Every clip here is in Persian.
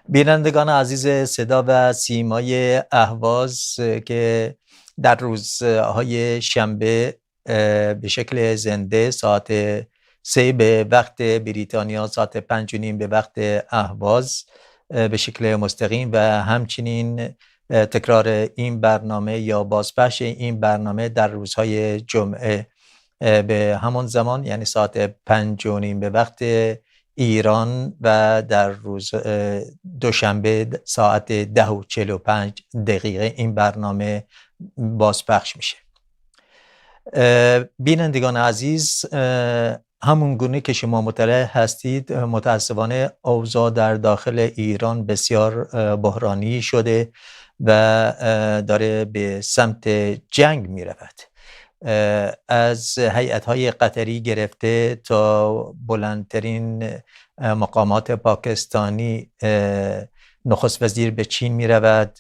بینندگان عزیز صدا و سیمای اهواز که در روزهای شنبه به شکل زنده ساعت 3 به وقت بریتانیا، ساعت 5:30 به وقت اهواز به شکل مستقیم و همچنین تکرار این برنامه یا بازپخش این برنامه در روزهای جمعه به همون زمان، یعنی ساعت 5:30 به وقت ایران و در روز دوشنبه ساعت 10:45 این برنامه بازپخش میشه. بینندگان عزیز، همون گونه که شما مطلع هستید، متاسفانه اوضاع در داخل ایران بسیار بحرانی شده و داره به سمت جنگ می رود. از هیئت‌های قطری گرفته تا بلندترین مقامات پاکستانی، نخست وزیر به چین می رود،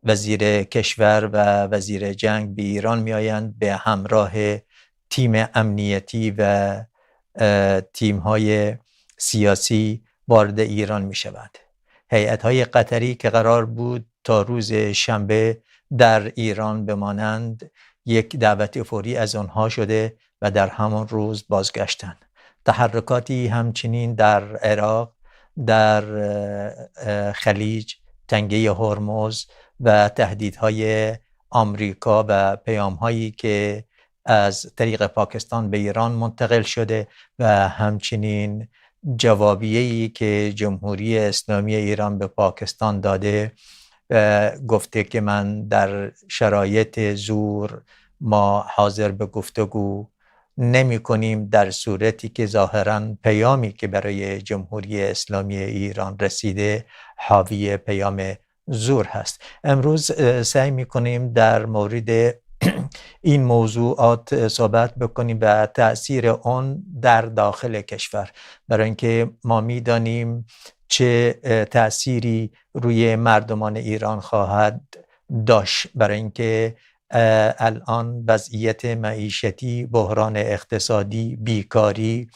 وزیر کشور و وزیر جنگ به ایران می آیند به همراه تیم امنیتی و تیم‌های سیاسی وارد ایران می شود. هیئت‌های قطری که قرار بود تا روز شنبه در ایران بمانند، یک دعوت فوری از آنها شده و در همان روز بازگشتند. تحرکاتی همچنین در عراق، در خلیج، تنگه هرمز و تهدیدهای آمریکا و پیام‌هایی که از طریق پاکستان به ایران منتقل شده و همچنین جوابیه‌ای که جمهوری اسلامی ایران به پاکستان داده، گفته که من در شرایط زور ما حاضر به گفتگو نمی کنیم در صورتی که ظاهراً پیامی که برای جمهوری اسلامی ایران رسیده حاوی پیام زور هست. امروز سعی می کنیم در مورد این موضوعات صحبت بکنیم و تأثیر آن در داخل کشور، برای اینکه ما می دانیم چه تأثیری روی مردمان ایران خواهد داشت، برای اینکه الان وضعیت معیشتی، بحران اقتصادی، بیکاری،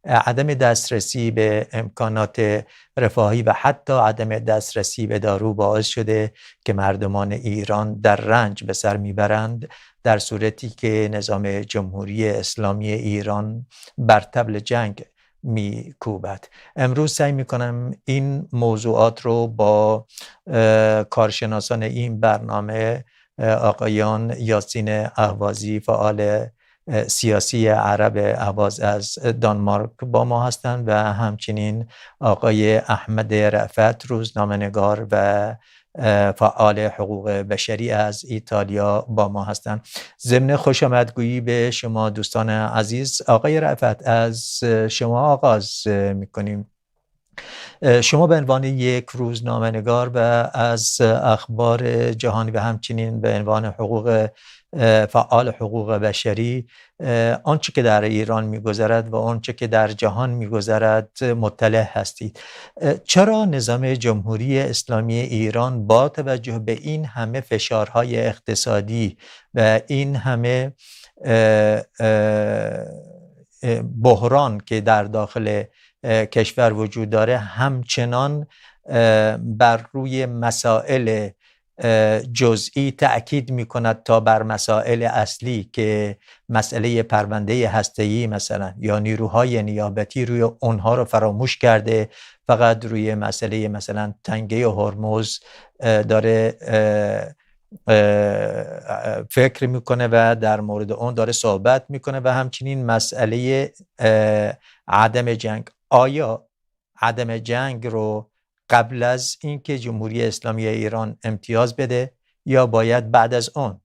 عدم دسترسی به امکانات رفاهی و حتی عدم دسترسی به دارو باعث شده که مردمان ایران در رنج به سر میبرند، در صورتی که نظام جمهوری اسلامی ایران بر طبل جنگ میکوبد. امروز سعی میکنم این موضوعات رو با کارشناسان این برنامه، آقایان یاسین اهوازی، فعال سیاسی عرب اهواز از دانمارک با ما هستند، و همچنین آقای احمد رأفت، روزنامه‌نگار و فعال حقوق بشری از ایتالیا با ما هستند. ضمن خوش آمدگویی به شما دوستان عزیز، آقای رأفت از شما آغاز میکنیم. شما به عنوان یک روزنامه‌نگار و از اخبار جهانی و همچنین به عنوان فعال حقوق بشری، آنچه که در ایران می‌گذرد و آنچه که در جهان می‌گذرد مطلع هستید. چرا نظام جمهوری اسلامی ایران با توجه به این همه فشارهای اقتصادی و این همه بحران که در داخل کشور وجود داره، همچنان بر روی مسائل جزئی تأکید می کند تا بر مسائل اصلی که مسئله پرونده هسته‌ای مثلا یا نیروهای نیابتی، روی اونها رو فراموش کرده، فقط روی مسئله مثلا تنگه هرمز داره فکر میکنه و در مورد اون داره صحبت میکنه، و همچنین مسئله عدم جنگ. آیا عدم جنگ رو قبل از اینکه جمهوری اسلامی ایران امتیاز بده یا باید بعد از اون؟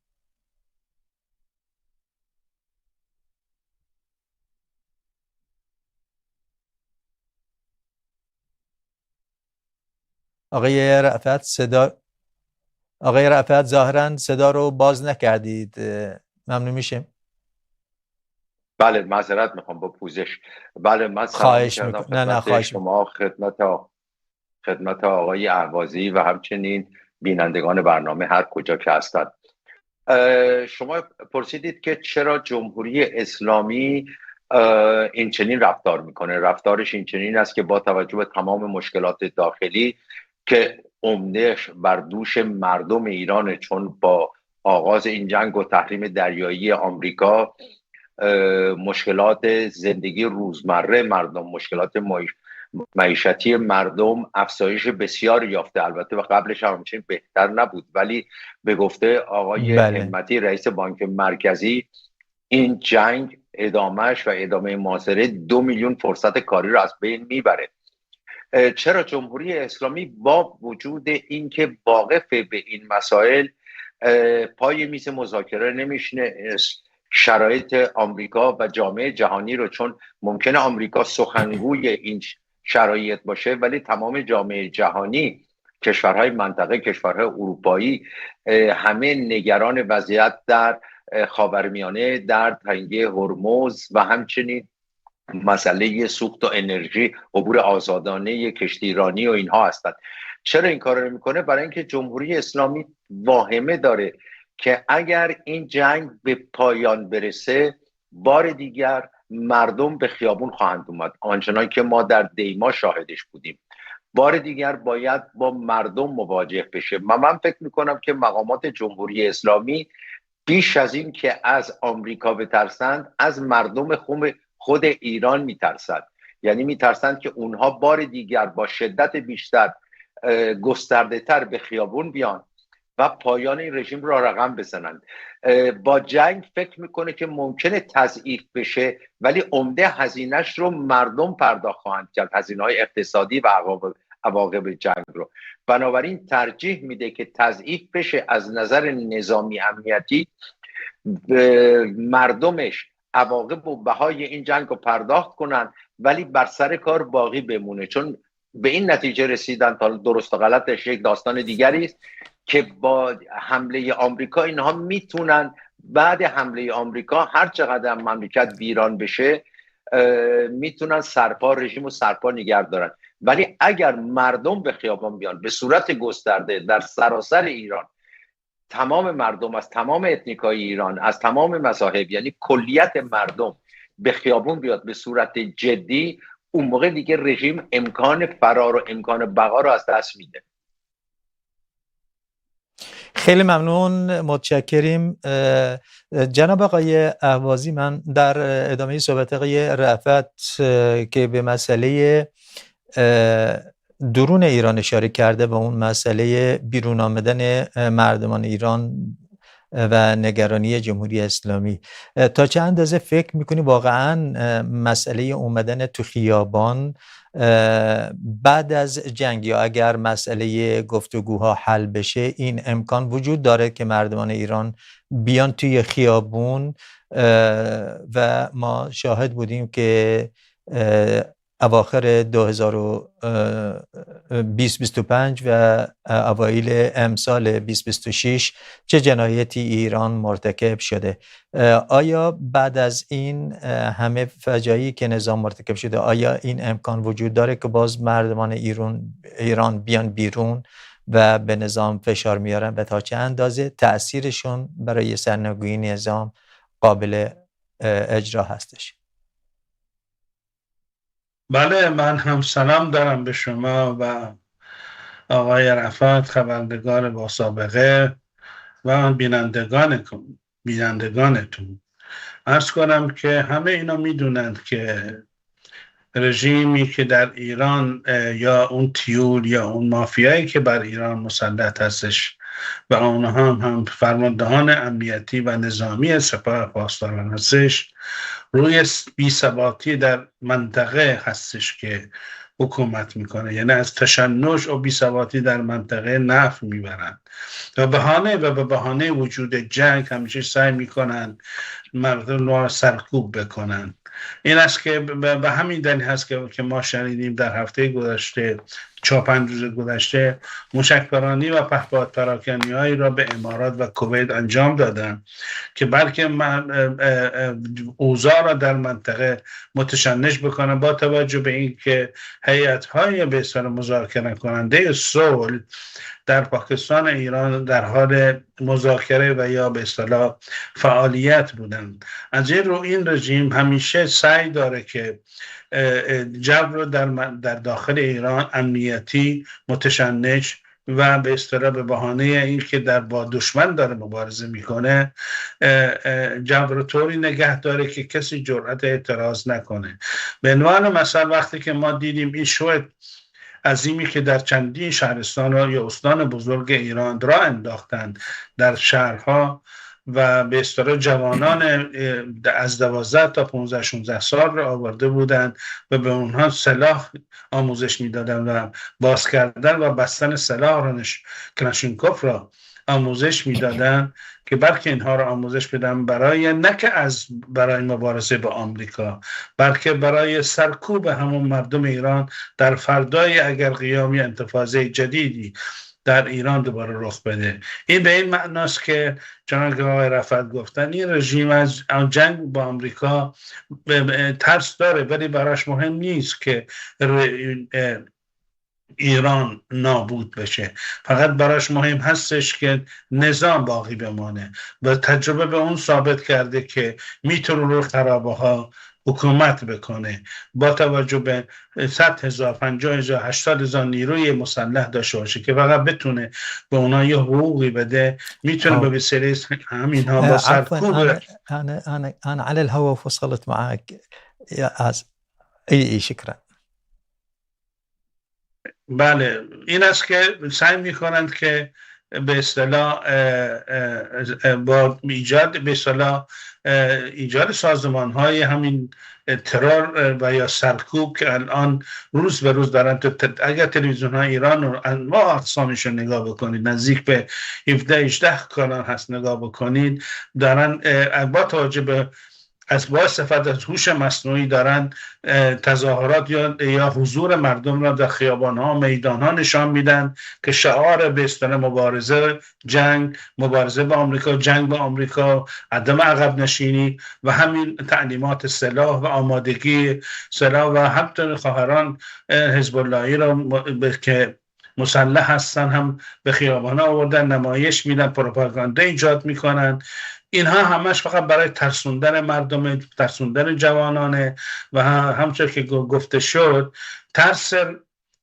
آقای رأفت ظاهراً صدا رو باز نکردید. ممنون میشه. بله، معذرت میخوام با پوزش. بله، من سلام کردم خدمت شما، خدمت آقای اهوازی و همچنین بینندگان برنامه هر کجا که هستند. شما پرسیدید که چرا جمهوری اسلامی این چنین رفتار میکنه. رفتارش این چنین است که با توجه به تمام مشکلات داخلی که عمدهش بر دوش مردم ایرانه، چون با آغاز این جنگ و تحریم دریایی آمریکا مشکلات زندگی روزمره مردم، مشکلات معیشتی مردم افزایش بسیار یافته. البته و قبلش هم همچنین بهتر نبود، ولی به گفته آقای همتی رئیس بانک مرکزی این جنگ ادامهش و ادامه محاصره 2 میلیون فرصت کاری رو از بین میبره. چرا جمهوری اسلامی با وجود اینکه واقف به این مسائل پای میز مذاکره نمیشینه شرایط آمریکا و جامعه جهانی رو، چون ممکنه آمریکا سخنگوی این شرایط باشه ولی تمام جامعه جهانی، کشورهای منطقه، کشورهای اروپایی، همه نگران وضعیت در خاورمیانه، در تنگه هرمز و همچنین مسئله سوخت و انرژی، عبور آزادانه کشتیرانی و اینها هستند. چرا این کار رو میکنه؟ برای اینکه جمهوری اسلامی واهمه داره که اگر این جنگ به پایان برسه بار دیگر مردم به خیابون خواهند اومد، آنچنان که ما در دیما شاهدش بودیم. بار دیگر باید با مردم مواجه بشه. من فکر میکنم که مقامات جمهوری اسلامی بیش از این که از آمریکا بترسند، از مردم خود ایران میترسند. یعنی میترسند که اونها بار دیگر با شدت بیشتر، گسترده تر به خیابون بیان و پایان این رژیم را رقم بزنند. با جنگ فکر میکنه که ممکنه تضعیف بشه ولی عمده هزینهش رو مردم پرداخت خواهند کرد، هزینه‌های اقتصادی و عواقب جنگ رو. بنابراین ترجیح میده که تضعیف بشه از نظر نظامی امنیتی، مردمش عواقب و بهای این جنگ رو پرداخت کنن ولی بر سر کار باقی بمونه. چون به این نتیجه رسیدن، تا درست و غلطش یک داستان دیگری است، که با حمله آمریکا اینها میتونن بعد حمله آمریکا هر چقدر مملکت ویران بشه میتونن رژیم و سرپا نگه دارن. ولی اگر مردم به خیابان بیان به صورت گسترده در سراسر ایران، تمام مردم از تمام اتنیکای ایران، از تمام مذاهب، یعنی کلیت مردم به خیابون بیاد به صورت جدی، اون موقع دیگه رژیم امکان فرار و امکان بقا رو از دست میده. خیلی ممنون، متشکریم. جناب آقای اهوازی، من در ادامه صحبت آقای رأفت که به مسئله درون ایران اشاره کرده و اون مسئله بیرون آمدن مردمان ایران و نگرانی جمهوری اسلامی، تا چه اندازه فکر میکنی واقعا مسئله اومدن تو خیابان بعد از جنگ یا اگر مسئله گفتگوها حل بشه این امکان وجود داره که مردمان ایران بیان توی خیابون؟ و ما شاهد بودیم که اواخر 2025 و اوایل امسال 2026 چه جنایتی ایران مرتکب شده. آیا بعد از این همه فجایعی که نظام مرتکب شده، آیا این امکان وجود داره که باز مردمان ایران بیان بیرون و به نظام فشار میارن و تا چه اندازه تأثیرشون برای سرنگونی نظام قابل اجرا هستش؟ بله، من هم سلام دارم به شما و آقای رأفت، خبرنگار با سابقه و بینندگانتون. عرض کنم که همه اینا میدونند که رژیمی که در ایران یا اون تیول یا اون مافیایی که بر ایران مسلط هستش و اونها هم فرماندهان امنیتی و نظامی سپاه پاسداران هستش، روی بی‌ثباتی در منطقه هستش که حکومت میکنه. یعنی از تشنج و بی‌ثباتی در منطقه نفع میبرند و به بهانه وجود جنگ همیشه سعی میکنن مردم رو سرکوب بکنن. این است که به همین دلیل هست که ما شنیدیم در هفته گذشته 4-5 روز گذشته موشک‌بارانی و پهپاد پراکنی‌هایی را به امارات و کویت انجام دادن که بلکه اوضاع را در منطقه متشنج بکنن، با توجه به اینکه هیئت‌های به اصطلاح مذاکره کننده صلح در پاکستان ایران در حال مذاکره و یا به اصطلاح فعالیت بودن. از این رو این رژیم همیشه سعی داره که جو رو در داخل ایران امنیتی متشنج و به اصطلاح به بهانه این که با دشمن داره مبارزه میکنه جو رو طوری نگه داره که کسی جرأت اعتراض نکنه. به عنوان مثلا وقتی که ما دیدیم این شو عظیمی که در چندین شهرستان یا استان بزرگ ایران راه انداختند در شهرها و به اصطلاح جوانان از 12 تا 15 16 سال را آورده بودند و به اونها سلاح آموزش میدادند و باز کردن و بستن سلاح را کلاشینکوف را آموزش میدادند که بلکه اینها را آموزش بدن برای مبارزه با آمریکا، بلکه برای سرکوب همون مردم ایران در فردای اگر قیام انتفاضه جدیدی در ایران دوباره رخ بده. این به این معناست که چنانکه آقای رفعت گفتن این رژیم از جنگ با آمریکا ترس داره، ولی براش مهم نیست که ایران نابود بشه، فقط براش مهم هستش که نظام باقی بمانه و تجربه به اون ثابت کرده که میتونه رو خرابه ها حکومت بکنه با توجه به 100,000 50,000 80,000 نیروی مسلح داشته باشه که فقط بتونه به اونا یه حقوقی بده، میتونه به وسیله همینها با سرکوب. انا على الهواء وصلت معك يا اي شكرا. بله، این است که سعی میکنند که به اصطلاح با ایجاد سازمان‌های همین ترور و یا سرکوب که الان روز به روز دارن، اگر تلویزیون‌های ایران رو انواع اقسامش رو نگاه بکنید، نزدیک به 17-18 کانال هست نگاه بکنید، دارن با توجه به با استفاده از هوش مصنوعی دارن تظاهرات یا حضور مردم را در خیابان‌ها و میدان‌ها نشان میدن که شعار به اصطلاح مبارزه با آمریکا، جنگ با آمریکا، عدم عقب نشینی و همین تعلیمات سلاح و آمادگی سلاح و حتی خواهران حزب اللهی را که مسلح هستن هم به خیابان‌ها آوردن، نمایش میدن، پروپاگاندا ایجاد میکنن. اینها همش فقط برای ترسوندن مردم، ترسوندن جوانانه و همچون که گفته شد ترس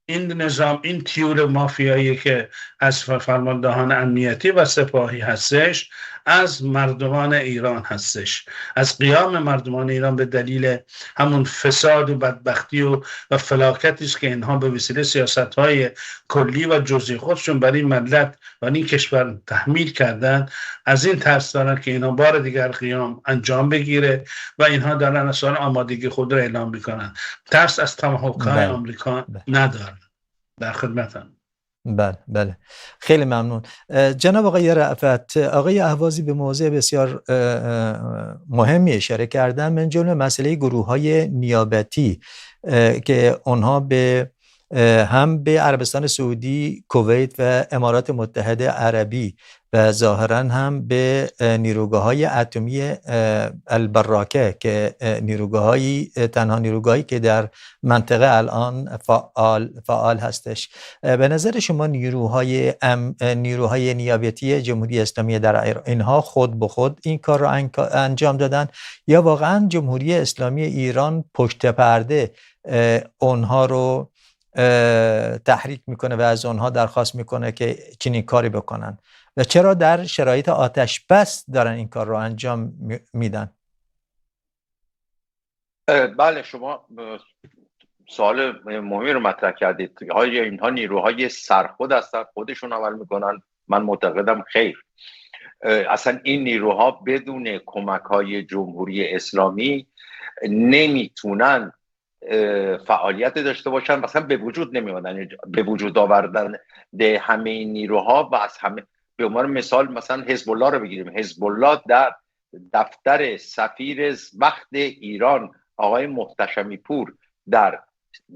این نظام، این تیور مافیایی که از فرماندهان امنیتی و سپاهی هستش از مردمان ایران هستش، از قیام مردمان ایران به دلیل همون فساد و بدبختی و فلاکتی است که اینها به وسیله سیاست‌های کلی و جزئی خودشون برای ملت و این کشور تحمیل کردن. از این ترس دارن که اینها بار دیگر قیام انجام بگیره و اینها دارن اصلا آمادگی خود را اعلام میکنن. ترس از تماحک‌های آمریکا ندارن. در خدمتم. بله خیلی ممنون جناب آقای رأفت. آقای اهوازی به موضوع بسیار مهمی اشاره کردن، من جمله مسئله گروه‌های نیابتی که اونها هم به عربستان سعودی، کویت و امارات متحده عربی و ظاهراً هم به نیروگاه‌های اتمی البراکه که تنها نیروگاهی که در منطقه الان فعال هستش. به نظر شما نیروهای نیابتی جمهوری اسلامی در ایران اینها خود به خود این کار را انجام دادن یا واقعاً جمهوری اسلامی ایران پشت پرده اونها رو تحریک میکنه و از اونها درخواست میکنه که چنین کاری بکنن و چرا در شرایط آتش بس دارن این کار رو انجام میدن؟ بله، شما سوال مهمی رو مطرح کردید. آیا اینها نیروهای سرخود هستن، خودشون عمل میکنن؟ من معتقدم خیر. اصلا این نیروها بدون کمک‌های جمهوری اسلامی نمیتونن فعالیت داشته باشن، مثلا به وجود نمیادن. به وجود آوردن همه این نیروها و از همه، به عنوان مثال مثلا حزب الله رو بگیریم. حزب الله در دفتر سفیر وقت ایران آقای محتشمی پور در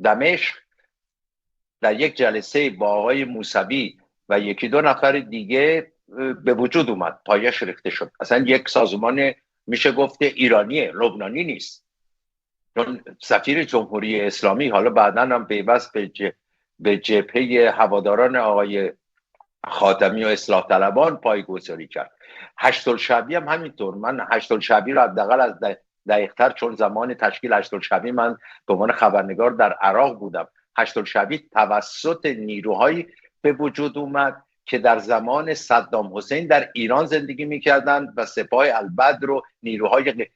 دمشق در یک جلسه با آقای موسوی و یکی دو نفر دیگه به وجود اومد، پایش ریخته شد. اصلا یک سازمان میشه گفته ایرانیه، لبنانی نیست. چون سفیر جمهوری اسلامی حالا بعداً هم پیوست به جبهه هواداران آقای خاتمی و اصلاح طلبان پایه‌گذاری کرد. هشت‌الشعبی هم همینطور. من هشت‌الشعبی رو حداقل از دقیق‌تر، چون زمان تشکیل هشت‌الشعبی من به عنوان خبرنگار در عراق بودم، هشت‌الشعبی توسط نیروهایی به وجود اومد که در زمان صدام حسین در ایران زندگی میکردند و سپاه البدر رو نیروهای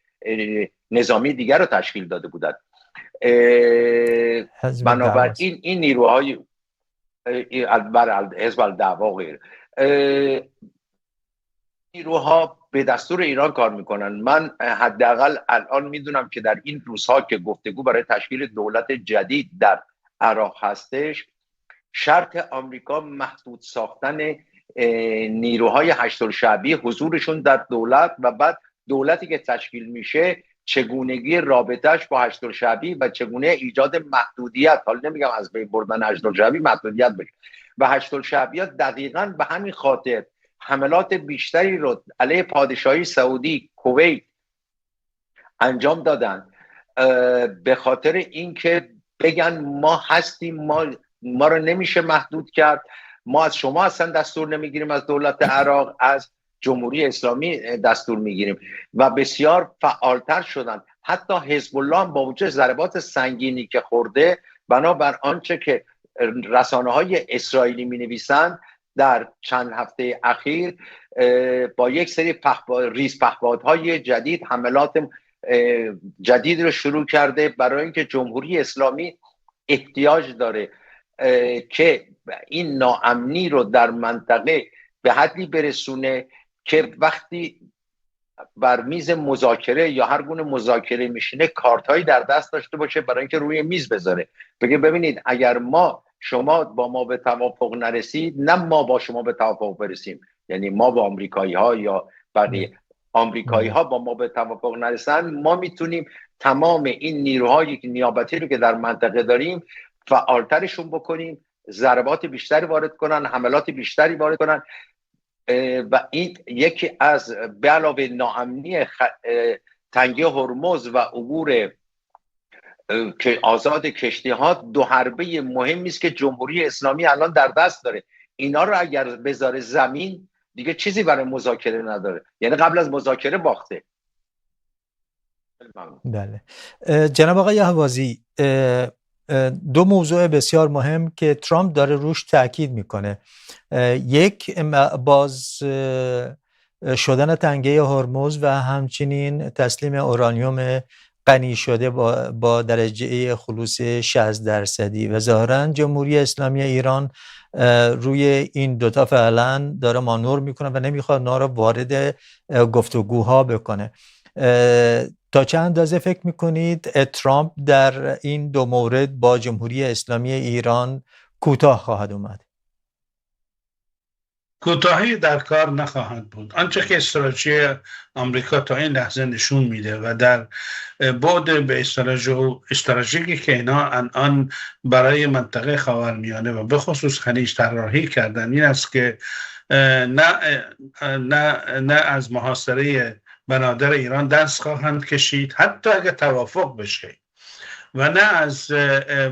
نظامی دیگر رو تشکیل داده بودند. بنابراین این نیروهای حزب الدعوا و غیره نیروها به دستور ایران کار میکنن. من حداقل الان میدونم که در این روزها که گفتگو برای تشکیل دولت جدید در عراق هستش، شرط آمریکا محدود ساختن نیروهای هشت‌الشعبی، حضورشون در دولت و بعد دولتی که تشکیل میشه چگونگی رابطهش با هشت‌الشعبی و چگونه ایجاد محدودیت، حالا نمیگم از بین بردن هشت‌الشعبی، محدودیت بشه. و هشت‌الشعبی‌ها دقیقاً به همین خاطر حملات بیشتری رو علیه پادشاهی سعودی، کویت انجام دادن، به خاطر اینکه بگن ما هستیم، ما رو نمیشه محدود کرد، ما از شما اصلا دستور نمیگیریم، از دولت عراق، از جمهوری اسلامی دستور میگیریم. و بسیار فعالتر شدن. حتی حزب الله هم با وجود ضربات سنگینی که خورده، بنابر آنچه که رسانه‌های اسرائیلی می‌نویسند، در چند هفته اخیر با یک سری ریز پهپادهای جدید حملات جدید رو شروع کرده، برای اینکه جمهوری اسلامی احتیاج داره که این ناامنی رو در منطقه به حدی برسونه که وقتی بر میز مذاکره یا هر گونه مذاکره میشینه کارتایی در دست داشته باشه برای اینکه روی میز بذاره، بگه ببینید اگر شما با ما به توافق نرسید، نه ما با شما به توافق برسیم، یعنی ما با آمریکایی ها یا بقیه، آمریکایی ها با ما به توافق نرسن، ما میتونیم تمام این نیروهای نیابتی رو که در منطقه داریم فعالترشون بکنیم، ضربات بیشتری وارد کنن، حملات بیشتری وارد کنن. و این یکی از به علاوه ناامنی تنگه هرمز و عبور که آزاد کشتی ها، دو حربه مهمی است که جمهوری اسلامی الان در دست داره. اینا رو اگر بذاره زمین دیگه چیزی برای مذاکره نداره، یعنی قبل از مذاکره باخته. بله جناب آقای اهوازی، دو موضوع بسیار مهم که ترامپ داره روش تاکید میکنه، یک باز شدن تنگه هرمز و همچنین تسلیم اورانیوم غنی شده با درجه خلوص 60% و ظاهرا جمهوری اسلامی ایران روی این دوتا فعلا داره مانور میکنه و نمیخواد اونا رو وارد گفتگوها بکنه. تا چه اندازه فکر میکنید ترامپ در این دو مورد با جمهوری اسلامی ایران کوتاه خواهد اومد؟ کوتاهی در کار نخواهد بود. آنچه که استراتژی آمریکا تا این لحظه نشون میده و در بعد به استراتژی که اینا الان برای منطقه خاورمیانه و به خصوص خلیج طراحی کردن، این است که نه از محاصره بنادر ایران دست خواهند کشید حتی اگه توافق بشه، و نه از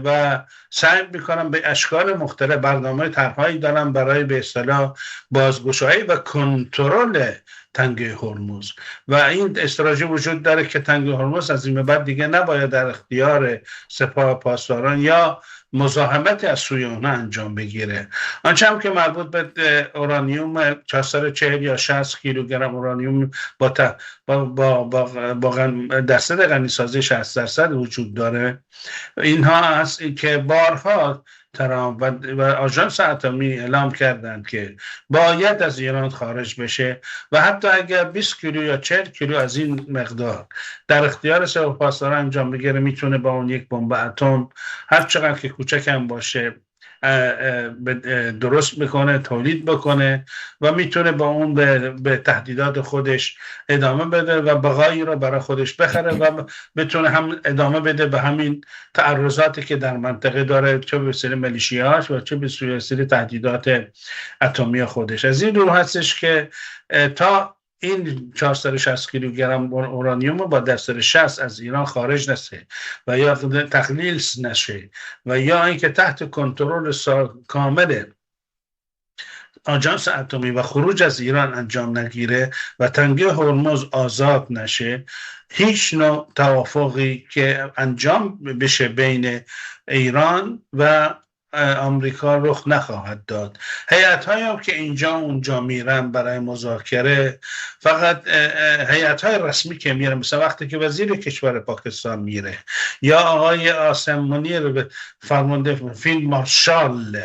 و سعی میکنم به اشکال مختلف برنامه طرحهایی دارم برای به اصطلاح بازگشایی و کنترل تنگه هرمز. و این استراتژی وجود داره که تنگه هرمز از این به بعد دیگه نباید در اختیار سپاه پاسداران یا مزاحمت از سوی اونها انجام بگیره. آنچه هم که مربوط به اورانیوم 440 یا 60 کیلوگرم اورانیوم با درصد غنیسازی 60% وجود داره، اینها هست که بارها ترامپ و آژانس اتمی اعلام کردند که باید از ایران خارج بشه و حتی اگر 20 کیلو یا 40 کیلو از این مقدار در اختیار سپاه پاسداران انجام بگیره، میتونه با اون یک بمب اتم هر چقدر که کوچک هم باشه درست میکنه، تولید بکنه و میتونه با اون به تهدیدات خودش ادامه بده و بقایی رو برای خودش بخره و بتونه هم ادامه بده به همین تعرضاتی که در منطقه داره، چه به وسیله ملیشیاش و چه به وسیله تهدیدات اتمی خودش. از این رو هستش که تا این 460 کیلوگرم اورانیوم با درصد 60 از ایران خارج نشه و یا تخلیل نشه و یا اینکه تحت کنترل کامل آژانس اتمی و خروج از ایران انجام نگیره و تنگه هرمز آزاد نشه، هیچ نوع توافقی که انجام بشه بین ایران و آمریکا رخ نخواهد داد. هیئت‌هایی هم که اینجا اونجا میرن برای مذاکره، فقط هیئت‌های رسمی که میرن، مثلا وقتی که وزیر کشور پاکستان میره یا آقای عاصم منیر فرمانده فیلد مارشال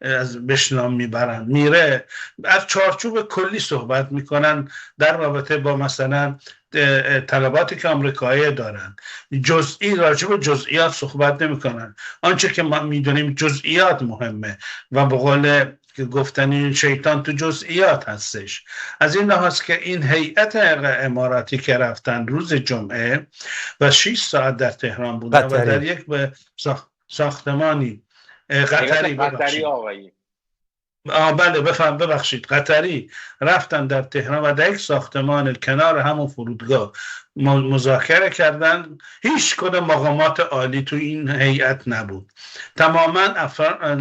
از بشنام میبرن، میره از چارچوب کلی صحبت میکنن در رابطه با مثلا طلباتی که آمریکایی دارن، جزئی راجع به جزئیات صحبت نمیکنن. آنچه که ما میدونیم جزئیات مهمه و به قول که گفتنی شیطان تو جزئیات هستش. از این لحاظ که این هیئت اماراتی که رفتن روز جمعه و 6 ساعت در تهران بودن و در یک ساختمانی قطری آقایی بله ببخشید قطری رفتن در تهران و در یک ساختمان کنار همون فرودگاه مذاکره کردن. هیچ کدام مقامات عالی تو این هیئت نبود، تماما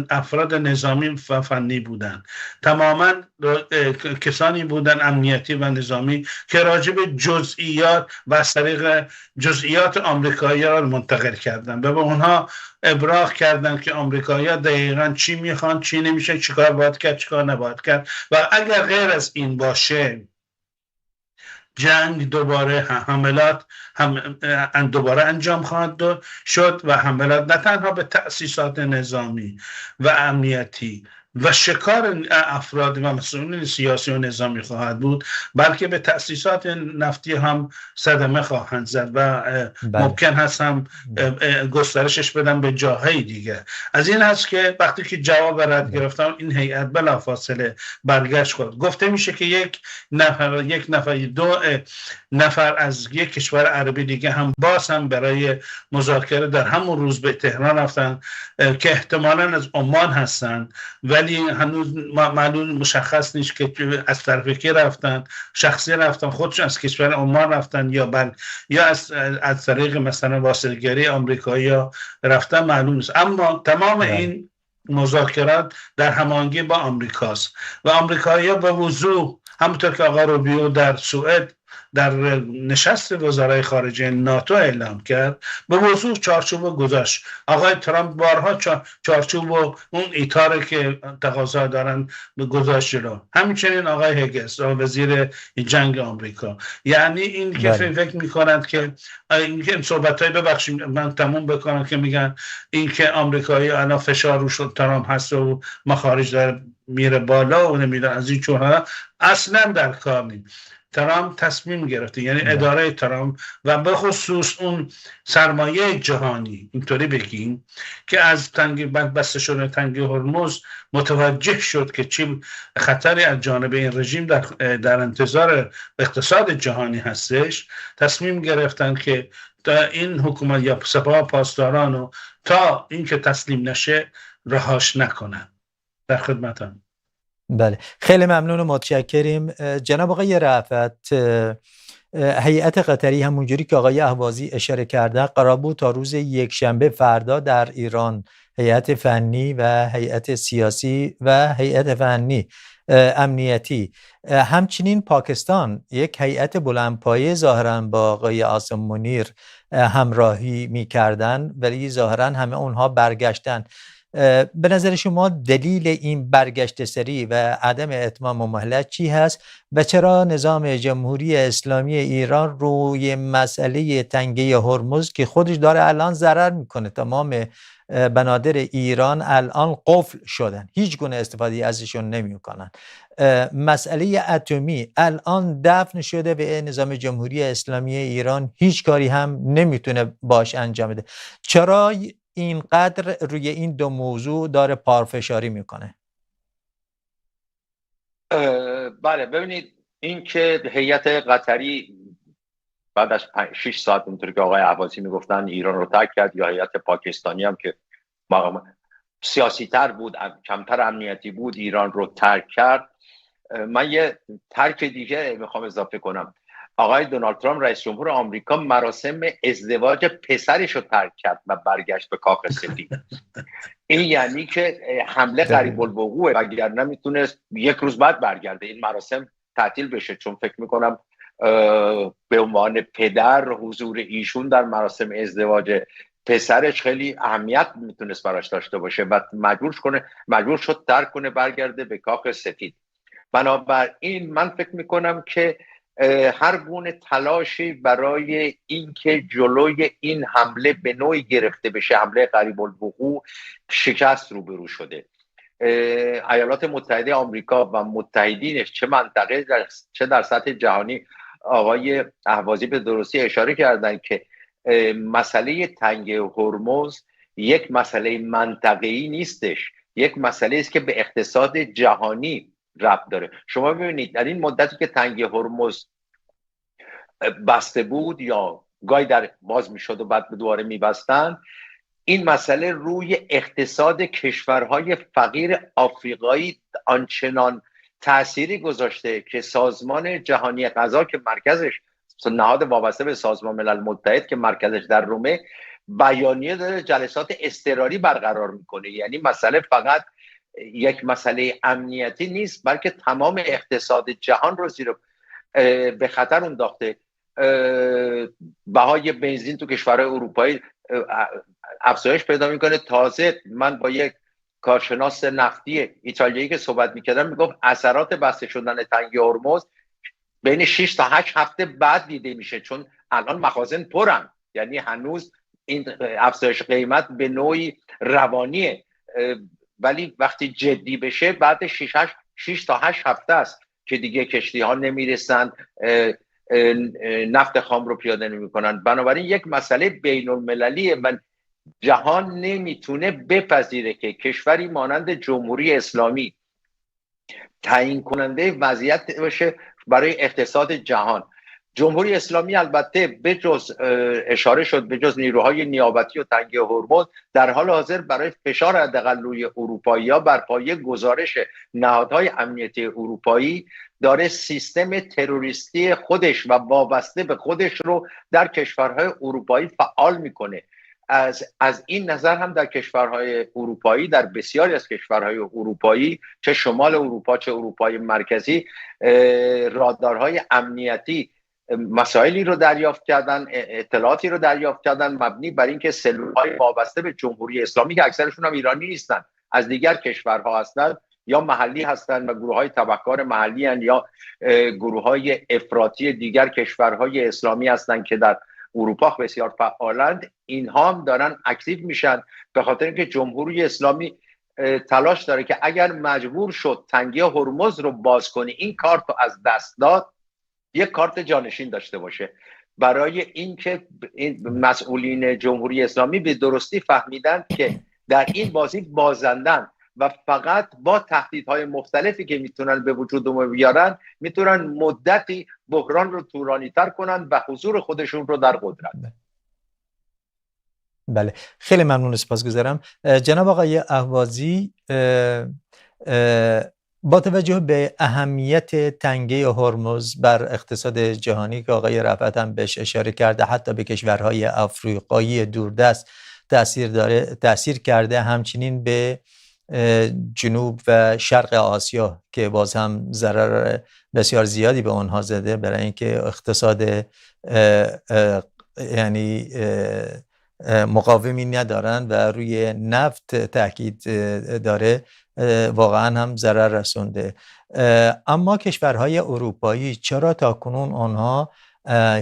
افراد نظامی و فنی بودن، تماما کسانی بودن امنیتی و نظامی که راجع به جزئیات و از طریق جزئیات آمریکایی‌ها رو منتقل کردن و به اونها ابراز کردن که آمریکایی‌ها دقیقاً چی میخوان، چی نمیشه، چیکار باید کرد، چیکار نباید کرد و اگر غیر از این باشه جنگ دوباره حملات دوباره انجام خواهد شد و حملات نه تنها به تأسیسات نظامی و امنیتی و شکار افراد و مسئولین سیاسی و نظامی خواهد بود، بلکه به تأسیسات نفتی هم صدمه خواهند زد و ممکن هست هم گسترشش بدن به جاهای دیگه. از این هست که وقتی که جواب رد گرفتم این هیئت بلافاصله برگشت خود. گفته میشه که یک نفر دو نفر از یک کشور عربی دیگه هم باز هم برای مذاکره در همون روز به تهران رفتن که احتمالاً از عمان هستن، ولی هنوز معلوم مشخص نیست که از طرف کی رفتن، شخصی رفتن، خودشون از کشور عمان رفتن یا از طریق مثلا واسطه‌گری آمریکایی رفتن، معلوم نیست. اما تمام این مذاکرات در هماهنگی با آمریکاست و آمریکایی‌ها به وضوح همونطور که آقا روبیو در سوئد در نشست وزرای خارجه ناتو اعلام کرد به وضوح چارچوب گذاشت. آقای ترامپ بارها چارچوب و اون ایتاره که تقاضا دارن گذاشت جلو. همچنین آقای هگس وزیر جنگ آمریکا. یعنی این که فکر میکنند که این صحبتای ببخشید من تموم بکنم که میگن این که آمریکایی الان فشار روش ترامپ هست و مخارج داره میره بالا و نمیدونم از این چون اصلا در کار نیست. ترامپ تصمیم گرفته، یعنی اداره ترامپ و به خصوص اون سرمایه جهانی اینطوری بگیم که از بسته شدن تنگه هرمز متوجه شد که چی خطری از جانب این رژیم در انتظار اقتصاد جهانی هستش، تصمیم گرفتن که تا این حکومت یا سپاه پاسدارانو تا اینکه تسلیم نشه رهاش نکنن. در خدمتم. بله، خیلی ممنون و متشکریم جناب آقای رأفت. هیئت قطری همونجوری که آقای اهوازی اشاره کرده قرار بود تا روز یکشنبه فردا در ایران هیئت فنی و هیئت سیاسی و هیئت فنی امنیتی، همچنین پاکستان یک هیئت بلندپایه ظاهراً با آقای عاصم منیر همراهی می‌کردند، ولی ظاهراً همه اونها برگشتن. به نظر شما دلیل این برگشت سری و عدم اتمام مهلت چی هست و چرا نظام جمهوری اسلامی ایران روی مسئله تنگه هرمز که خودش داره الان ضرر میکنه، تمام بنادر ایران الان قفل شدن، هیچ گونه استفاده ازشون نمیکنن، مسئله اتمی الان دفن شده به نظام جمهوری اسلامی ایران هیچ کاری هم نمیتونه باش انجام بده، چرا اینقدر روی این دو موضوع داره پافشاری میکنه؟ بله ببینید، این که هیئت قطری بعد از 6 ساعت اونطور که آقای اهوازی میگفتن ایران رو ترک کرد، یا هیئت پاکستانی هم که سیاسی تر بود، کمتر امنیتی بود، ایران رو ترک کرد. من یه ترک دیگه میخوام اضافه کنم. آقای دونالد ترامپ رئیس جمهور آمریکا مراسم ازدواج پسرش رو ترک کرد و برگشت به کاخ سفید. این یعنی که حمله قریب الوقوعه، وگرنه میتونست یک روز بعد برگرده این مراسم تعطیل بشه. چون فکر میکنم به عنوان پدر حضور ایشون در مراسم ازدواج پسرش خیلی اهمیت میتونست براش داشته باشه و مجبور شد ترک کنه برگرده به کاخ سفید. بنابراین من فکر میکنم که هر گونه تلاشی برای اینکه جلوی این حمله به نوعی گرفته بشه، حمله قریب الوقوع، شکست روبرو شده. ایالات متحده آمریکا و متحدینش چه منطقه چه در سطح جهانی، آقای اهوازی به درستی اشاره کردن که مسئله تنگه هرمز یک مسئله منطقه‌ای نیستش، یک مسئله است که به اقتصاد جهانی ربط داره. شما ببینید در این مدتی که تنگه هرمز بسته بود یا گاهی در باز میشد و بعد دوباره میبستن، این مسئله روی اقتصاد کشورهای فقیر آفریقایی آنچنان تأثیری گذاشته که سازمان جهانی غذا که مرکزش نهاد وابسته به سازمان ملل متحد که مرکزش در رومه، بیانیه داره جلسات اضطراری برقرار میکنه. یعنی مسئله فقط یک مسئله امنیتی نیست، بلکه تمام اقتصاد جهان رو زیر به خطر انداخته. بهای بنزین تو کشورهای اروپایی افزایش پیدا میکنه. تازه من با یک کارشناس نفتی ایتالیایی که صحبت میکردم میگفت اثرات بسته شدن تنگه هرمز بین 6 تا 8 هفته بعد دیده میشه، چون الان مخازن پرن. یعنی هنوز این افزایش قیمت به نوعی روانیه، ولی وقتی جدی بشه بعد 6 تا 8 هفته است که دیگه کشتی ها نمیرسن، نفت خام رو پیاده نمیکنن. بنابراین یک مسئله بین المللیه و جهان نمیتونه بپذیره که کشوری مانند جمهوری اسلامی تعیین کننده وضعیت باشه برای اقتصاد جهان. جمهوری اسلامی البته بجز اشاره شد بجز نیروهای نیابتی و تنگه هرمز، در حال حاضر برای فشار حداقل روی اروپایی‌ها بر پایه گزارش نهادهای امنیتی اروپایی داره سیستم تروریستی خودش و وابسته به خودش رو در کشورهای اروپایی فعال میکنه. از این نظر هم در کشورهای اروپایی، در بسیاری از کشورهای اروپایی، چه شمال اروپا چه اروپای مرکزی، رادارهای امنیتی مسائلی رو دریافت کردن، اطلاعاتی رو دریافت کردن مبنی بر اینکه سلول‌های وابسته به جمهوری اسلامی که اکثرشون هم ایرانی نیستن، از دیگر کشورها هستند یا محلی هستند و گروه‌های تبهکار محلی هستند یا گروه‌های افراطی دیگر کشورهای اسلامی هستند که در اروپا بسیار فعالند، اینها هم دارن اکتیو میشن به خاطر اینکه جمهوری اسلامی تلاش داره که اگر مجبور شد تنگه هرمز رو باز کنه، این کارت رو از دست داد، یک کارت جانشین داشته باشه. برای اینکه این مسئولین جمهوری اسلامی به درستی فهمیدن که در این بازی بازندن و فقط با تهدیدهای مختلفی که میتونن به وجود بیارن میتونن مدتی بحران رو طولانی‌تر کنن و حضور خودشون رو در قدرت. بله، خیلی ممنون، سپاسگزارم. جناب آقای اهوازی، با توجه به اهمیت تنگه هرمز بر اقتصاد جهانی که آقای رفعت هم بهش اشاره کرده، حتی به کشورهای آفریقایی دوردست تأثیر کرده، همچنین به جنوب و شرق آسیا که باز هم ضرر بسیار زیادی به آنها زده، برای اینکه اقتصاد یعنی مقاومی ندارن و روی نفت تاکید داره، واقعا هم ضرر رسونده. اما کشورهای اروپایی چرا تاکنون آنها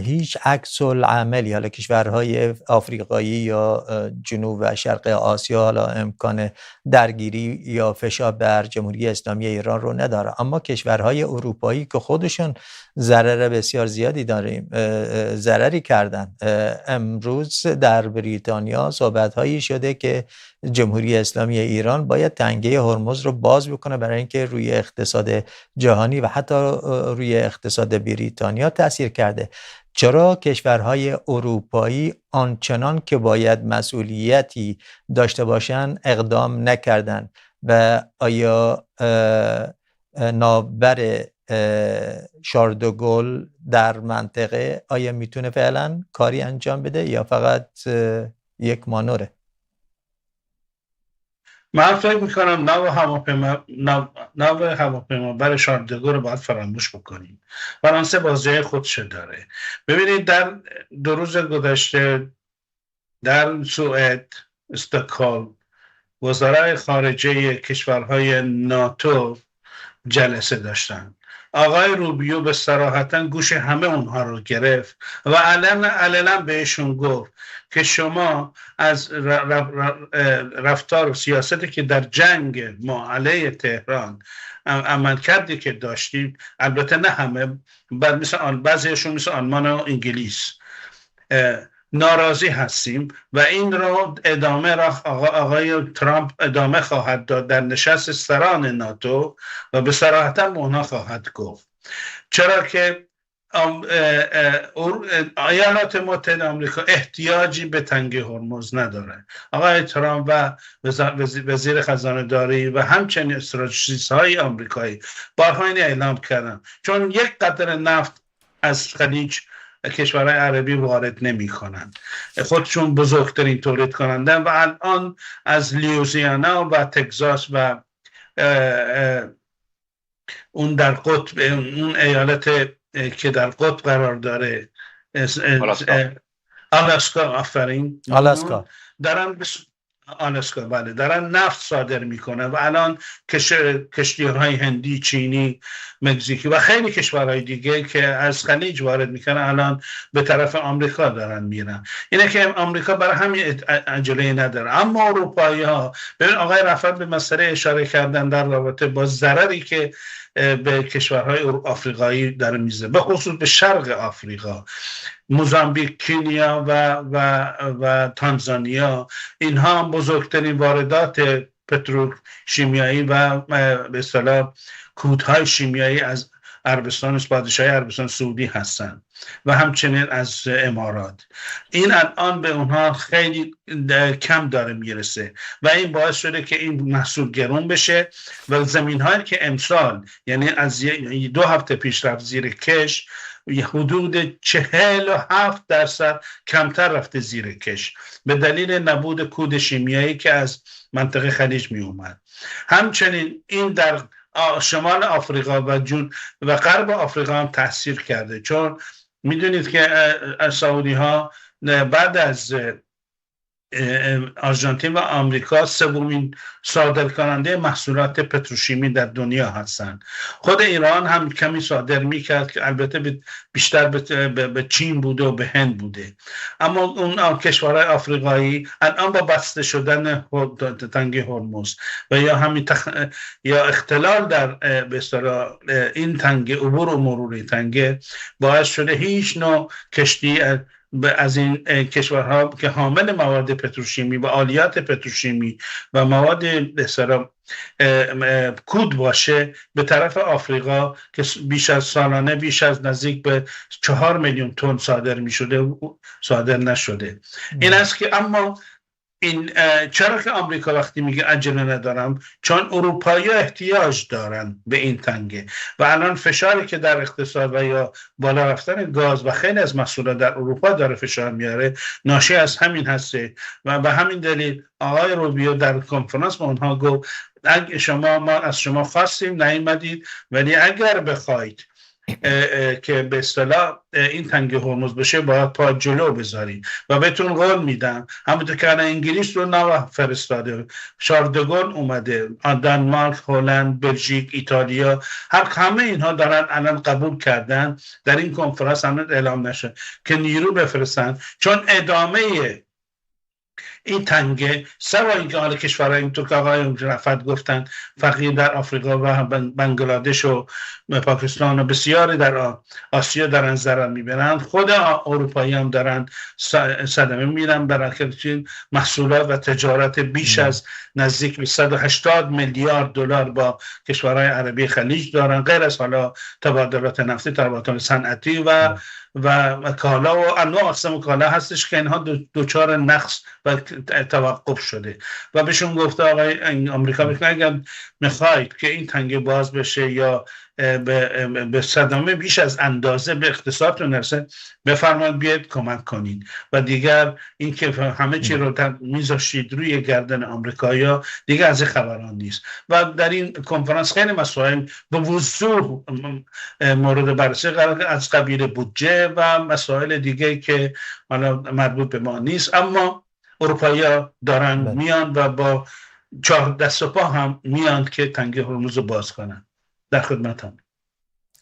هیچ عکس العملی، حالا کشورهای آفریقایی یا جنوب و شرق آسیا، حالا امکان درگیری یا فشار بر جمهوری اسلامی ایران رو نداره، اما کشورهای اروپایی که خودشون ضرر بسیار زیادی داریم ضرری کردن. امروز در بریتانیا صحبت‌هایی شده که جمهوری اسلامی ایران باید تنگه هرمز رو باز بکنه برای اینکه روی اقتصاد جهانی و حتی روی اقتصاد بریتانیا تأثیر کرده. چرا کشورهای اروپایی آنچنان که باید مسئولیتی داشته باشند اقدام نکردند و آیا ناور شارل د گل در منطقه آیا میتونه فعلا کاری انجام بده یا فقط یک مانوره؟ من فکر میکنم نو هواپیما برای شارل دگو رو باید فراموش بکنیم. فرانسه بازجای خودش داره. ببینید در 2 روز گذشته در سوئد، استکهلم، وزرای خارجه کشورهای ناتو جلسه داشتن. آقای روبیو به صراحتاً گوش همه اونها رو گرفت و علنا بهشون گفت که شما از رفتار و سیاستی که در جنگ ما علیه تهران عمل کردی که داشتیم، البته نه همه، بعضیشون مثل آلمان و انگلیس، ناراضی هستیم و این رو ادامه را آقای ترامپ ادامه خواهد داد در نشست سران ناتو و به صراحت به اونها خواهد گفت، چرا که ایالات متحده آمریکا احتیاجی به تنگه هرمز نداره. آقای ترامپ و وزیر خزانه داری و همچنین استراتژیست های آمریکایی بارها این اعلام کردن چون یک قطره نفت از خلیج کشورهای عربی وارد نمی کنند، خودشون بزرگترین تولید کننده و الان از لیوزیانا و تگزاس و اون در قطب، اون ایالت که در قطب قرار داره، آلاسکا، آفرین، آلاسکا، بله، دارن نفت صادر میکنن و الان کشتی‌های هندی، چینی، مکزیکی و خیلی کشورهای دیگه که از خلیج وارد میکنن الان به طرف آمریکا دارن میرن. اینه که آمریکا برای همین عجله نداره. اما اروپایی‌ها، ببین آقای رفعت به مسئله اشاره کردن در رابطه با ضرری که به کشورهای آفریقایی در میزه، به خصوص به شرق آفریقا، موزامبیک، کینیا و تانزانیا، اینها هم بزرگترین واردات پتروشیمیایی و به اصطلاح کودهای شیمیایی از عربستان، پادشاهی عربستان سعودی هستند و همچنین از امارات. این الان به اونها خیلی کم داره میرسه و این باعث شده که این محصول گرون بشه و زمین هایی که امسال، یعنی از 2 هفته پیش رفت زیر کش، حدود 47% کمتر رفته زیر کش به دلیل نبود کود شیمیایی که از منطقه خلیج می اومد. همچنین این در شمال آفریقا و غرب آفریقا هم تاثیر کرده، چون میدونید که سعودی ها بعد از آرژانتین و آمریکا 3مین صادر کننده محصولات پتروشیمی در دنیا هستند. خود ایران هم کمی صادر میکرد که البته بیشتر به چین بوده و به هند بوده، اما اون کشورهای آفریقایی الان با بسته شدن تنگه هرمز و یا همین یا اختلال در به اصطلاح این تنگه، عبور و مرور تنگه، باعث شده هیچ نوع کشتی از این کشورها که حامل مواد پتروشیمی و آلیات پتروشیمی و مواد به اصطلاح کود باشه به طرف آفریقا که سالانه بیش از نزدیک به 4 میلیون تن صادر می شده صادر نشده. این است که اما این چرا که آمریکا وقتی میگه عجله ندارم، چون اروپایی احتیاج دارن به این تنگه و الان فشاری که در اقتصاد و یا بالا رفتن گاز و خیلی از محصولات در اروپا داره فشار میاره، ناشی از همین هسته و به همین دلیل آقای روبیو در کنفرانس با اونها گفت ما از شما خواستیم نیامدید، ولی اگر بخواید که به اصطلاح این تنگه هرمز بشه باید پا جلو بذارید و بهتون قول میدم، همونطور که الان انگلیس رو نو فرستاده، شارل دگول اومده، دانمارک، هلند، بلژیک، ایتالیا، همه اینها دارن الان قبول کردن در این کنفرانس هم اعلام نشه که نیرو بفرستن، چون ادامه این تنگه سوای اینکه حالا کشورهای اینطور که آقای رفعت گفتن فقیر در آفریقا و بنگلادش و پاکستان و بسیاری در آسیا دارن ضرر میبرن، خود اروپایی هم دارن صدمه میرن، برای محصولات و تجارت بیش از نزدیک به 180 میلیارد دلار با کشورهای عربی خلیج دارن، غیر از حالا تبادلات نفتی، تبادلات صنعتی و کالا و انواع اقسام کالا هستش که اینها دوچار نقص و توقف شده و بهشون گفته آقای آمریکا میگه اگر میخواید که این تنگه باز بشه یا به صدمه بیش از اندازه به اقتصادتون نرسه، بفرمایید بیاید کمک کنید و دیگر این که همه چی رو میذاشید روی گردن آمریکایی‌ها دیگه از این خبران نیست. و در این کنفرانس خیلی مسائل به وضوح مورد بررسی قرار از قبیل بودجه و مسائل دیگه که حالا مربوط به ما نیست، اما اروپایی‌ها دارن میان و با 4 دست و پا هم میان که تنگه هرمز رو باز کنن. در خدمتم.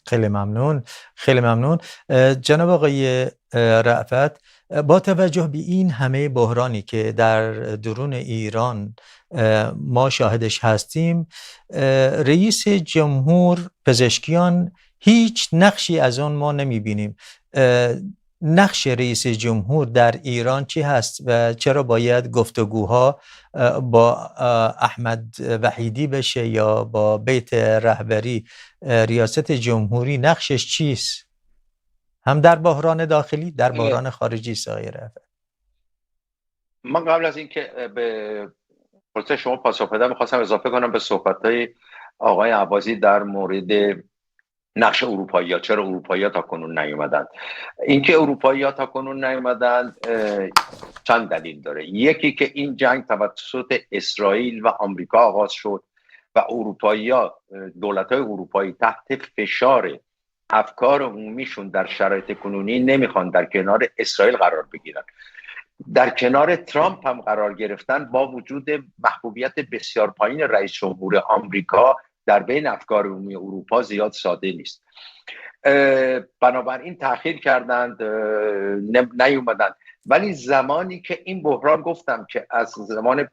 خیلی ممنون، خیلی ممنون. جناب آقای رأفت، با توجه به این همه بحرانی که در درون ایران ما شاهدش هستیم، رئیس جمهور پزشکیان هیچ نقشی از آن ما نمیبینیم. نقش رئیس جمهور در ایران چی هست و چرا باید گفتگوها با احمد وحیدی بشه یا با بیت رهبری ریاست جمهوری؟ نقشش چیست؟ هم در بحران داخلی، در بحران خارجی آقای رأفت. من قبل از اینکه به پرسش شما پاسخ بدم می‌خواستم اضافه کنم به صحبت‌های آقای عباسی در مورد نقش اروپایی‌ها. چرا اروپایی‌ها تا کنون نیومدن؟ اینکه اروپایی‌ها تا کنون نیومدن چند دلیل داره. یکی که این جنگ توسط اسرائیل و آمریکا آغاز شد و اروپایی‌ها، دولت‌های اروپایی تحت فشار افکار عمومیشون در شرایط کنونی نمیخوان در کنار اسرائیل قرار بگیرن. در کنار ترامپ هم قرار گرفتن با وجود محبوبیت بسیار پایین رئیس جمهور آمریکا در بین افکار عمومی اروپا زیاد ساده نیست. بنابراین تأخیر کردند، نیومدن. ولی زمانی که این بحران، گفتم که از زمان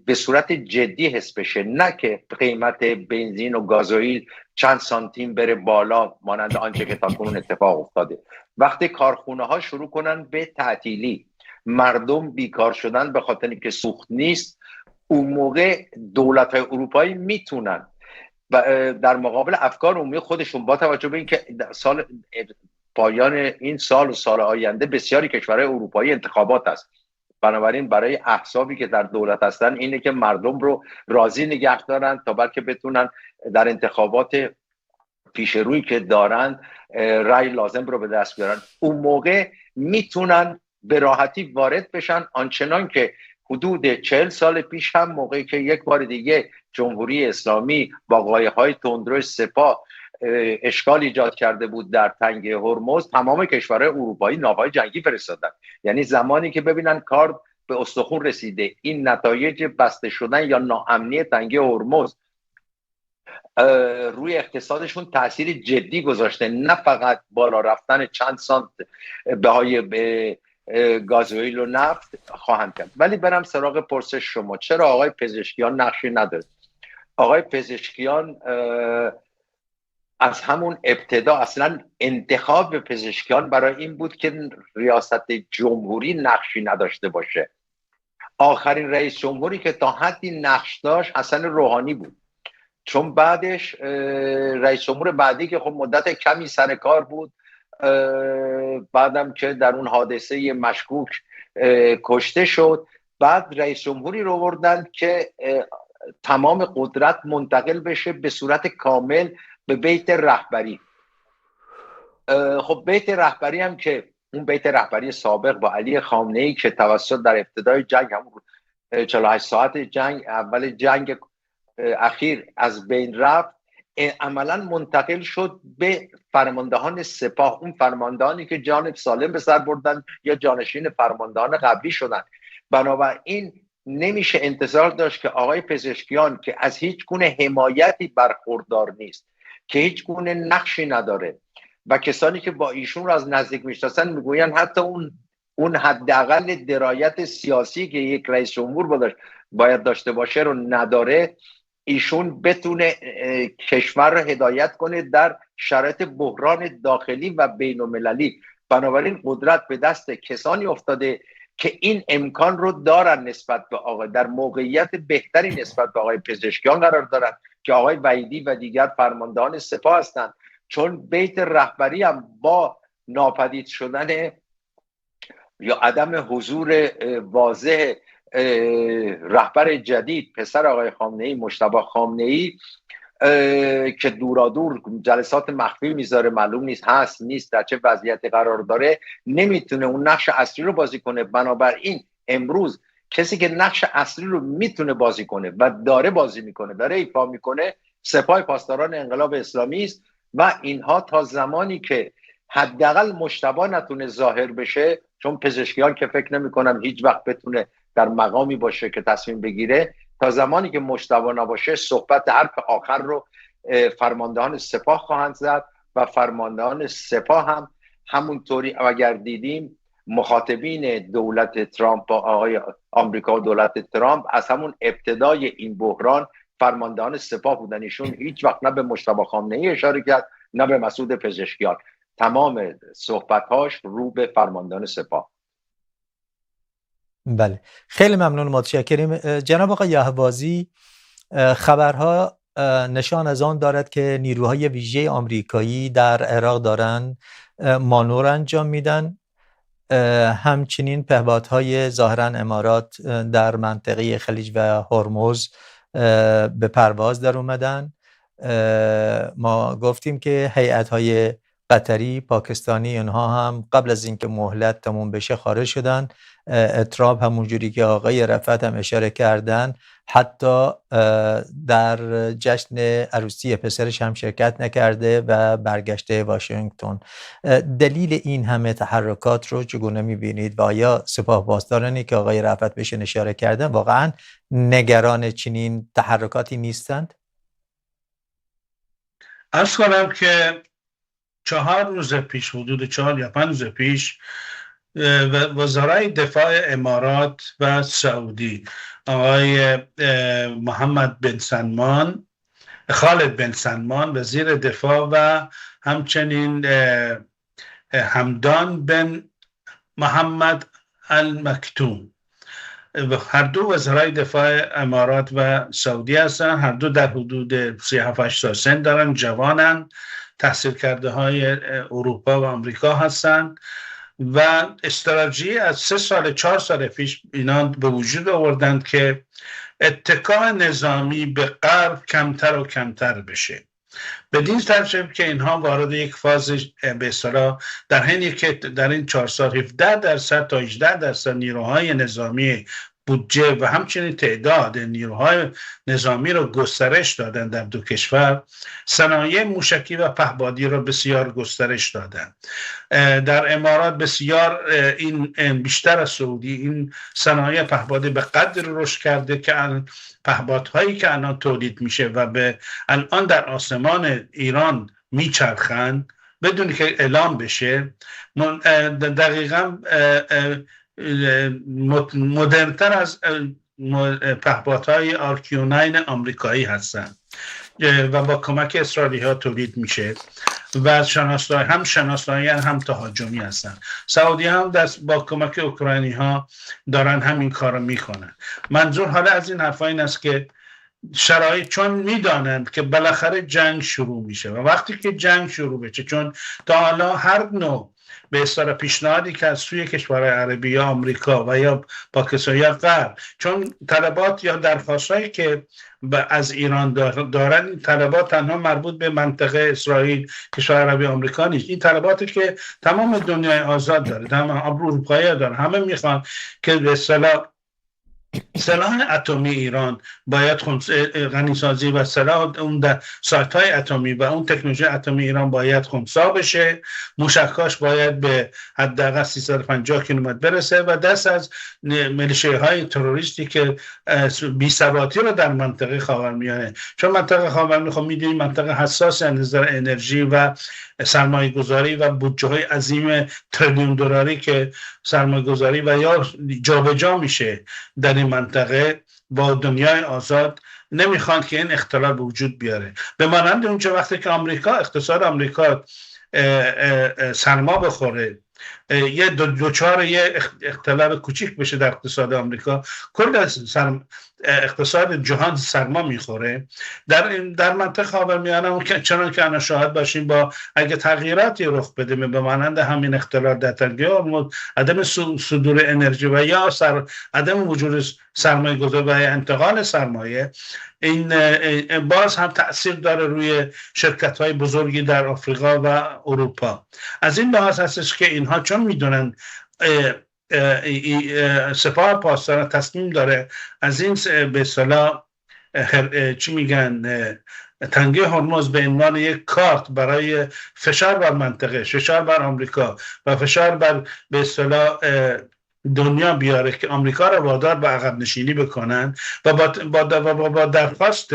به صورت جدی حس بشه، نه که قیمت بنزین و گازوئیل چند سانتیم بره بالا مانند آنچه که تاکنون اتفاق افتاده، وقتی کارخونه ها شروع کنن به تعطیلی، مردم بیکار شدن به خاطر اینکه سوخت نیست، اون موقع دولت‌های اروپایی میتونن و در مقابل افکار عمومی خودشون، با توجه به اینکه سال پایان این سال و سال آینده بسیاری کشورهای اروپایی انتخابات است، بنابراین برای احزابی که در دولت هستن اینه که مردم رو راضی نگه دارن تا بلکه بتونن در انتخابات پیش روی که دارن رأی لازم رو به دست بیارن. اون موقع میتونن به راحتی وارد بشن، آنچنان که حدود 40 سال پیش هم موقعی که یک بار دیگه جمهوری اسلامی با قایه‌های تندرو سپاه اشکال ایجاد کرده بود در تنگه هرمز، تمام کشورهای اروپایی ناوهای جنگی فرستادن. یعنی زمانی که ببینن کار به استخون رسیده، این نتایج بسته شدن یا ناامنی تنگه هرمز روی اقتصادشون تأثیر جدی گذاشته، نه فقط بالا رفتن چند سانت بهای به گازوئیل و نفت خواهند کرد. ولی برم سراغ پرسش شما، چرا آقای پزشکیان نقشی نداره؟ آقای پزشکیان از همون ابتدا اصلا انتخاب پزشکیان برای این بود که ریاست جمهوری نقشی نداشته باشه. آخرین رئیس جمهوری که تا حدی نقش داشت حسن روحانی بود، چون بعدش رئیس جمهور بعدی که خب مدت کمی سر کار بود، بعدم که در اون حادثه مشکوک کشته شد، بعد رئیس جمهوری رو آوردن که تمام قدرت منتقل بشه به صورت کامل به بیت رهبری. خب بیت رهبری هم که اون بیت رهبری سابق با علی خامنه‌ای که توسط در ابتدای جنگ، همون 48 ساعت جنگ، اول جنگ اخیر از بین رفت، عملا منتقل شد به فرماندهان سپاه، اون فرماندهانی که جان سالم به سر بردن یا جانشین فرماندهان قبلی شدن. بنابراین نمیشه انتظار داشت که آقای پزشکیان که از هیچ گونه حمایتی برخوردار نیست، که هیچ گونه نقشی نداره و کسانی که با ایشون رو از نزدیک میشناسن میگوین حتی اون حداقل درایت سیاسی که یک رئیس جمهور باید داشته باشه رو نداره، ایشون بتونه کشور رو هدایت کنه در شرایط بحران داخلی و بین‌المللی. بنابراین قدرت به دست کسانی افتاده که این امکان رو دارن، نسبت به آقای در موقعیت بهتری نسبت به آقای پزشکیان قرار دارن که آقای وحیدی و دیگر فرماندهان سپاه هستند. چون بیت رهبری هم با ناپدید شدن یا عدم حضور واضح رهبر جدید پسر آقای خامنه‌ای، مجتبی خامنه‌ای، که دورادور جلسات مخفی میذاره، معلوم نیست هست نیست در چه وضعیتی قرار داره، نمیتونه اون نقش اصلی رو بازی کنه. بنابراین امروز کسی که نقش اصلی رو میتونه بازی کنه و داره بازی میکنه، داره ایفا میکنه، سپاه پاسداران انقلاب اسلامی است و اینها تا زمانی که حداقل مجتبی نتونه ظاهر بشه، چون پزشکیان که فکر نمی‌کنم هیچ وقت بتونه در مقامی باشه که تصمیم بگیره، تا زمانی که مجتبی نباشه صحبت حرف آخر رو فرماندهان سپاه خواهند زد و فرماندهان سپاه هم همونطوری اگر دیدیم مخاطبین دولت ترامپ با آقای آمریکا و دولت ترامپ از همون ابتدای این بحران فرماندهان سپاه بودن. ایشون هیچ وقت نه به مجتبی خامنه‌ای اشاره کرد نه به مسعود پزشکیان، تمام صحبت‌هاش رو به فرماندهان سپاه. بله، خیلی ممنون، متشکریم. جناب آقای اهوازی، خبرها نشان از آن دارد که نیروهای ویژه آمریکایی در عراق دارند مانور انجام میدن، همچنین پهپادهای ظاهرا امارات در منطقه خلیج و هرمز به پرواز در اومدن. ما گفتیم که هیئت‌های قطری، پاکستانی، اونها هم قبل از اینکه مهلت تموم بشه خارج شدن. ترامپ همونجوری که آقای رفعت هم اشاره کردن حتی در جشن عروسی پسرش هم شرکت نکرده و برگشته واشنگتن. دلیل این همه تحرکات رو چگونه می‌بینید و آیا سپاه پاسدارانی که آقای رفعت بهشون اشاره کردن واقعا نگران چنین تحرکاتی نیستند؟ عرض کنم که 4 روز پیش، حدود 4 یا 5 روز پیش، وزرای دفاع امارات و سعودی، آقای محمد بن سلمان، خالد بن سلمان وزیر دفاع و همچنین حمدان بن محمد المکتوم، هر دو وزرای دفاع امارات و سعودی هستند. هر دو در حدود 37 سال سن دارن، جوانن، تحصیل کرده های اروپا و آمریکا هستند و استراتژی از 3 سال 4 سال پیش اینا به وجود آوردند که اتکا نظامی به غرب کمتر و کمتر بشه. بدین ترتیب که اینها وارد یک فاز به اصطلاح در حینی که در این 4 سال 17% تا 18% نیروهای نظامی بودجه و همچنین تعداد نیروهای نظامی رو گسترش دادن در دو کشور، صنایع موشکی و پهپادی رو بسیار گسترش دادن. در امارات بسیار این بیشتر از سعودی این صنایع پهپادی به قدر رشد کرده که پهپادهایی که الان تولید میشه و به الان در آسمان ایران میچرخند بدون که اعلام بشه، دقیقاً مدرن‌تر از پهپادهای آرکیو-9 آمریکایی هستند و با کمک اسرائیلی ها تولید میشه و شناسایی هم تهاجمی هستند. سعودی هم با کمک اوکراینی ها دارن همین کارو میکنن. منظور حالا از این حرفا این است که شرایط، چون میدانند که بالاخره جنگ شروع میشه و وقتی که جنگ شروع بشه، چون تا حالا هر نوع به اصطلاح پیشنهادی که از سوی کشورهای عربی یا آمریکا و یا پاکستان یا غرب، چون طلبات یا درخواستایی که از ایران دارن، این طلبات تنها مربوط به منطقه اسرائیل، کشور عربی آمریکا نیست. این طلباتی که تمام دنیای آزاد داره، تمام اروپایی داره، همه میخوان که به اصطلاح سلاح اتمی ایران باید غنیسازی و سلاح اون سایت‌های اتمی و اون تکنولوژی اتمی ایران باید خنثی بشه، موشکاش باید به حداقل 350 کیلومتر برسه و دست از میلیشیاهای تروریستی که بی‌ثباتی رو در منطقه خاورمیانه، چون منطقه خاورمیانه خب می‌دونید منطقه حساس از نظر انرژی و سرمایه گذاری و بودجه های عظیم تریلیون دلاری که سرمایه گذاری و یا جابجا میشه در این منطقه با دنیای آزاد، نمیخوان که این اختلال به وجود بیاره. به مانند اونجا وقتی که آمریکا، اقتصاد آمریکا سرما بخوره یه دوچار یه اختلال کوچیک بشه در اقتصاد آمریکا، کل اقتصاد جهان سرما میخوره. در منطقه خاورمیانه چنان که الان شاهد باشیم، با اگه تغییراتی رخ بده به مانند همین اختلال در تنگه هرمز، عدم صدور انرژی و یا عدم وجود سرمایه گذاری و انتقال سرمایه، این باز هم تأثیر داره روی شرکت‌های بزرگی در آفریقا و اروپا. از این لحاظ هستش که اینها چون میدونن سپاه پاسداران تصمیم داره از این به اصطلاح چی میگن تنگه هرمز به عنوان یک کارت برای فشار بر منطقه، فشار بر آمریکا و فشار بر به اصطلاح دنیا بیاره که آمریکا را وادار به عقب نشینی بکنن و با درخواست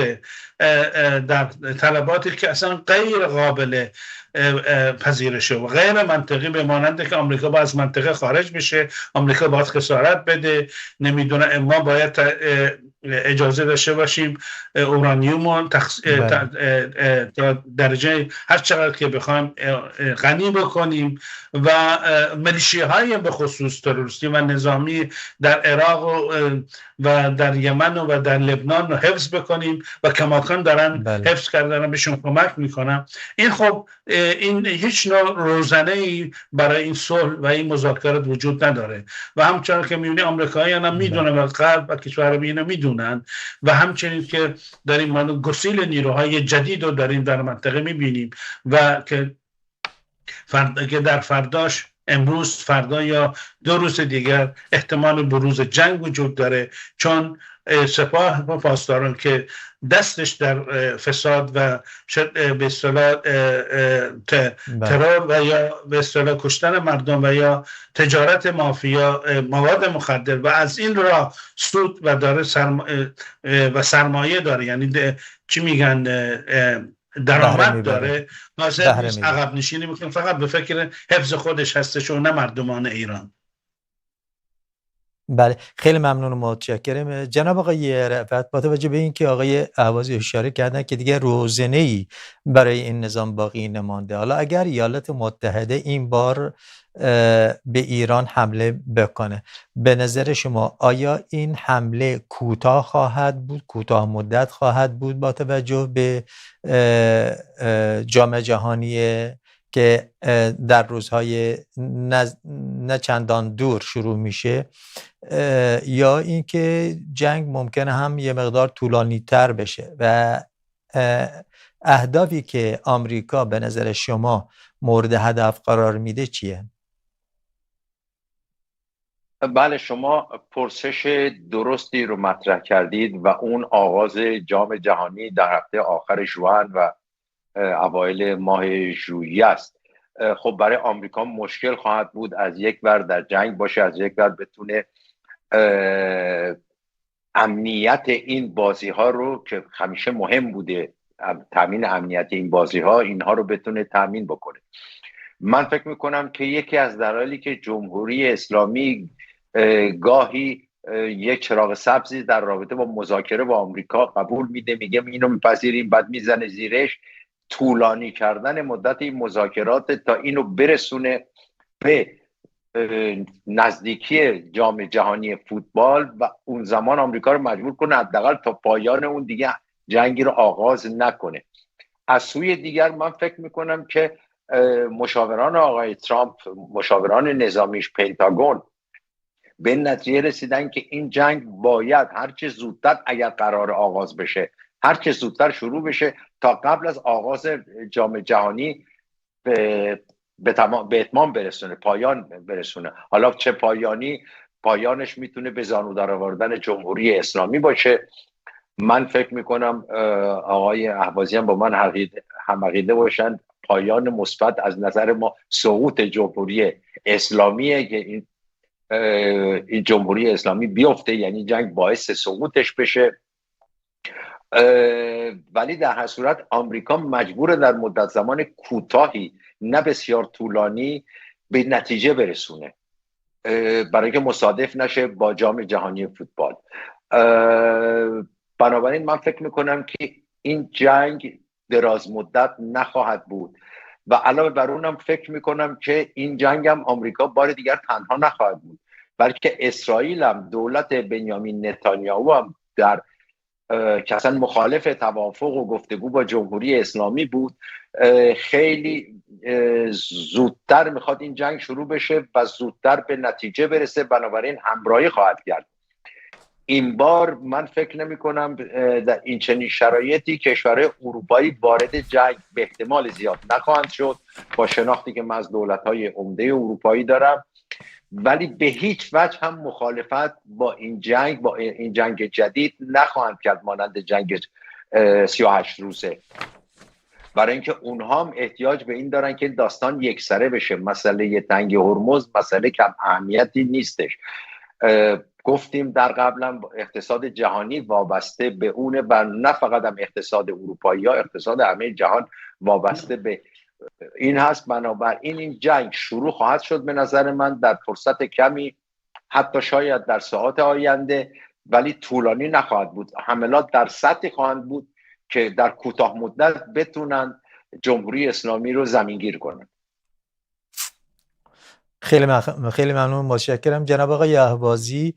در طلباتی که اصلا غیر قابل پذیرشه و غیر منطقی، به مانند که آمریکا باید از منطقه خارج بشه، آمریکا باید خسارت بده، نمیدونه ما باید اجازه داشته باشیم اورانیوم درجه هر چقدر که بخوایم غنی بکنیم و ملیشی‌های به خصوص تروریستی و نظامی در عراق و در یمن و در لبنان رو حفظ بکنیم و کماکان دارن حفظ کردن، بهشون کمک میکنن. این خب این هیچ نوع روزنه‌ای برای این صلح و این مذاکرات وجود نداره و همچنان که میبینی آمریکایی‌ها هم میدونن و غرب و کشورهای عربی میدونن و همچنین که داریم گسیل نیروهای جدید رو داریم در منطقه میبینیم و که در فرداش، امروز، فردا یا 2 روز دیگر احتمال بروز جنگ وجود داره، چون سپاه پاسداران که دستش در فساد و به اصطلاح ترور و یا به اصطلاح کشتن مردم و یا تجارت مافیا مواد مخدر و از این راه سود و داره و سرمایه داره، یعنی چی میگن درآمد داره، حاضر نیست عقب نشینی میکنه، فقط به فکر حفظ خودش هستش و نه مردمان ایران. بله، خیلی ممنون و متشکرم جناب آقای رفعت. با توجه به اینکه آقای اهوازی اشاره کردن که دیگه روزنه‌ای برای این نظام باقی نمانده، حالا اگر ایالات متحده این بار به ایران حمله بکنه، به نظر شما آیا این حمله کوتاه خواهد بود، کوتاه مدت خواهد بود با توجه به جام جهانی که در روزهای نه چندان دور شروع میشه، یا اینکه جنگ ممکنه هم یه مقدار طولانی تر بشه و اهدافی که آمریکا به نظر شما مورد هدف قرار میده چیه؟ بله، شما پرسش درستی رو مطرح کردید و اون آغاز جام جهانی در هفته آخر ژوئن و اوایل ماه ژوئیه است. خب برای آمریکا مشکل خواهد بود از یک ور در جنگ باشه، از یک ور بتونه امنیت این بازی ها رو که همیشه مهم بوده، تامین امنیت این بازی ها، اینها رو بتونه تامین بکنه. من فکر میکنم که یکی از دلایلی که جمهوری اسلامی گاهی یک چراغ سبزی در رابطه با مذاکره با آمریکا قبول میده، میگه اینو میپذیریم، بعد میزنه زیرش، طولانی کردن مدت این مذاکرات تا اینو برسونه به نزدیکی جام جهانی فوتبال و اون زمان آمریکا رو مجبور کنه حداقل تا پایان اون دیگه جنگی رو آغاز نکنه. از سوی دیگر من فکر میکنم که مشاوران آقای ترامپ، مشاوران نظامیش، پنتاگون، به نتیجه رسیدن که این جنگ باید هرچه زودتر اگر قرار آغاز بشه هرچه زودتر شروع بشه تا قبل از آغاز جام جهانی به اتمام برسونه، پایان برسونه. حالا چه پایانش میتونه به زانو در آوردن جمهوری اسلامی باشه. من فکر میکنم آقای اهوازی هم با من هم عقیده باشند، پایان مثبت از نظر ما سقوط جمهوری اسلامیه که این جمهوری اسلامی بیفته، یعنی جنگ باعث سقوطش بشه. ولی در هر صورت آمریکا مجبور در مدت زمان کوتاهی نه بسیار طولانی به نتیجه برسونه برای که مصادف نشه با جام جهانی فوتبال. بنابراین من فکر میکنم که این جنگ دراز مدت نخواهد بود و علاوه بر اونم فکر میکنم که این جنگ هم آمریکا بار دیگر تنها نخواهد بود، بلکه اسرائیل هم، دولت بنیامین نتانیاهو هم در که اصلا مخالف توافق و گفتگو با جمهوری اسلامی بود، خیلی زودتر میخواد این جنگ شروع بشه و زودتر به نتیجه برسه، بنابراین همراهی خواهد کرد. این بار من فکر نمی کنم در این چنین شرایطی کشورهای اروپایی وارد جنگ به احتمال زیاد نخواهند شد، با شناختی که من از دولت‌های عمده اروپایی دارم، ولی به هیچ وجه هم مخالفت با این جنگ جدید نخواهند کرد مانند جنگ 38 روزه، برای اینکه اونها هم احتیاج به این دارن که داستان یکسره بشه. مسئله تنگ هرمز مسئله کم اهمیتی نیستش. گفتیم در قبلا اقتصاد جهانی وابسته به اونه و نه فقط هم اقتصاد اروپایی ها، اقتصاد همه جهان وابسته به این هست. بنابراین این جنگ شروع خواهد شد به نظر من در فرصت کمی، حتی شاید در ساعات آینده، ولی طولانی نخواهد بود. حملات در سطحی خواهند بود که در کوتاه مدت بتونن جمهوری اسلامی رو زمینگیر کنن. خیلی ممنون، متشکرم. جناب آقای اهبازی،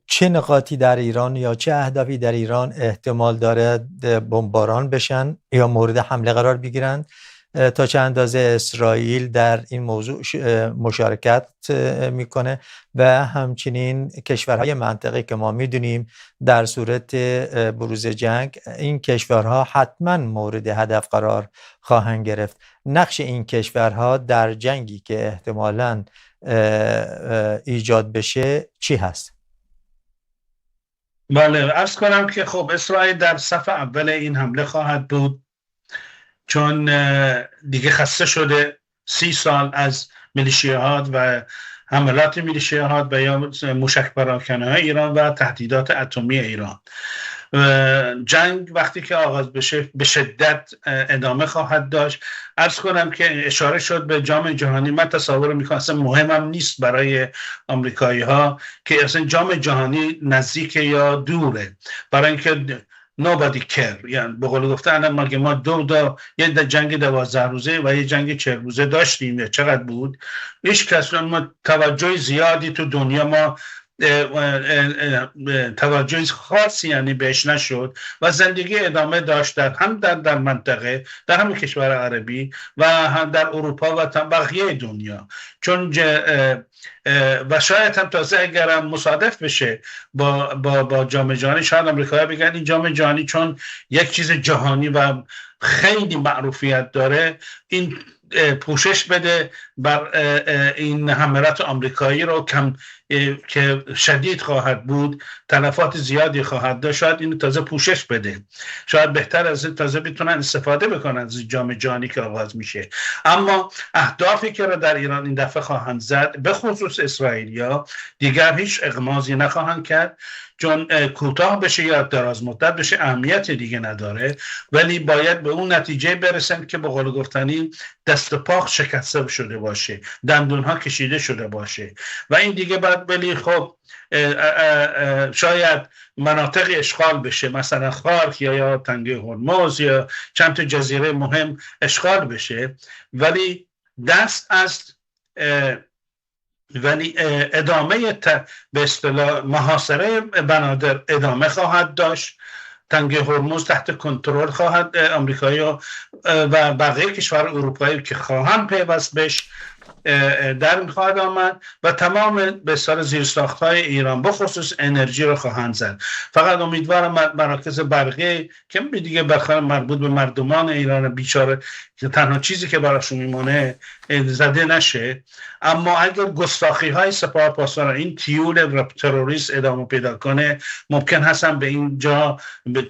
چه نقاطی در ایران یا چه اهدافی در ایران احتمال داره بمباران بشن یا مورد حمله قرار بگیرند؟ تا چه اندازه اسرائیل در این موضوع مشارکت میکنه و همچنین کشورهای منطقه که ما میدونیم در صورت بروز جنگ این کشورها حتما مورد هدف قرار خواهند گرفت. نقش این کشورها در جنگی که احتمالاً ایجاد بشه چی هست؟ بله، عرض کنم که خب اسرائیل در صف اول این حمله خواهد بود، چون دیگه خسته شده 30 سال از میلیشیاهات و حملات میلیشیاهات و یا موشک پراکنه‌های ایران و تهدیدات اتمی ایران. جنگ وقتی که آغاز بشه به شدت ادامه خواهد داشت. عرض کنم که اشاره شد به جام جهانی. من تصور میکنم اصلا مهمم نیست برای آمریکایی ها که اصلا جام جهانی نزدیک یا دوره، برای اینکه nobody care. یعنی به قول گفتن ما یه جنگ 12 روزه و یه جنگ 40 روزه داشتیم، یا چقدر بود، هیچ کس ما توجه زیادی تو دنیا ما توجه خاصی یعنی بهش نشد و زندگی ادامه داشت هم در منطقه، در همه کشور عربی و هم در اروپا و بقیه دنیا. چون و شاید هم تازه اگرم مصادف بشه با جام جهانی، شاید امریکایی بگن این جام جهانی چون یک چیز جهانی و خیلی معروفیت داره، این پوشش بده بر این حملات آمریکایی رو که شدید خواهد بود، تلفات زیادی خواهد داشت، شاید این تازه پوشش بده، شاید بهتر از این تازه بتونن استفاده بکنن از جام جهانی که آغاز میشه. اما اهدافی که رو در ایران این دفعه خواهند زد، به خصوص اسرائیلیا، دیگر هیچ اغماضی نخواهند کرد، چون کوتاه بشه یا دراز مدت بشه اهمیت دیگه نداره، ولی باید به اون نتیجه برسن که به قول گفتنی دست پا شکسته شده باشه، دندونها کشیده شده باشه و این دیگه بعد ولی خب شاید مناطق اشغال بشه، مثلا خارک یا تنگه هرمز یا چند تا جزیره مهم اشغال بشه، ولی ادامه به اصطلاح محاصره بنادر ادامه خواهد داشت. تنگه هرمز تحت کنترل خواهد آمریکایی و بقیه کشور اروپایی که خواهند پیوست بهش در این خواهد آمد و تمام به اصطلاح زیرساخت‌های ایران به خصوص انرژی رو خواهند زد. فقط امیدوارم مراکز برقی که دیگه بخاطر مربوط به مردمان ایران بیچاره که تنها چیزی که براشون میمونه زده نشه. اما اگر گستاخی‌های سپاه پاسداران این تیول تروریست ادامه پیدا کنه، ممکن هستن به این جا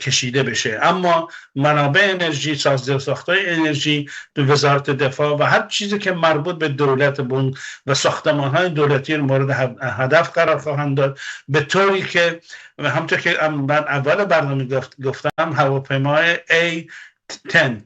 کشیده بشه. اما منابع انرژی، ساخت‌های انرژی، وزارت دفاع و هر چیزی که مربوط به دولت بون و ساختمان‌های دولتی مورد هدف قرار خواهند داد، به طوری که همونطور که من اول برنامه گفتم هواپیمای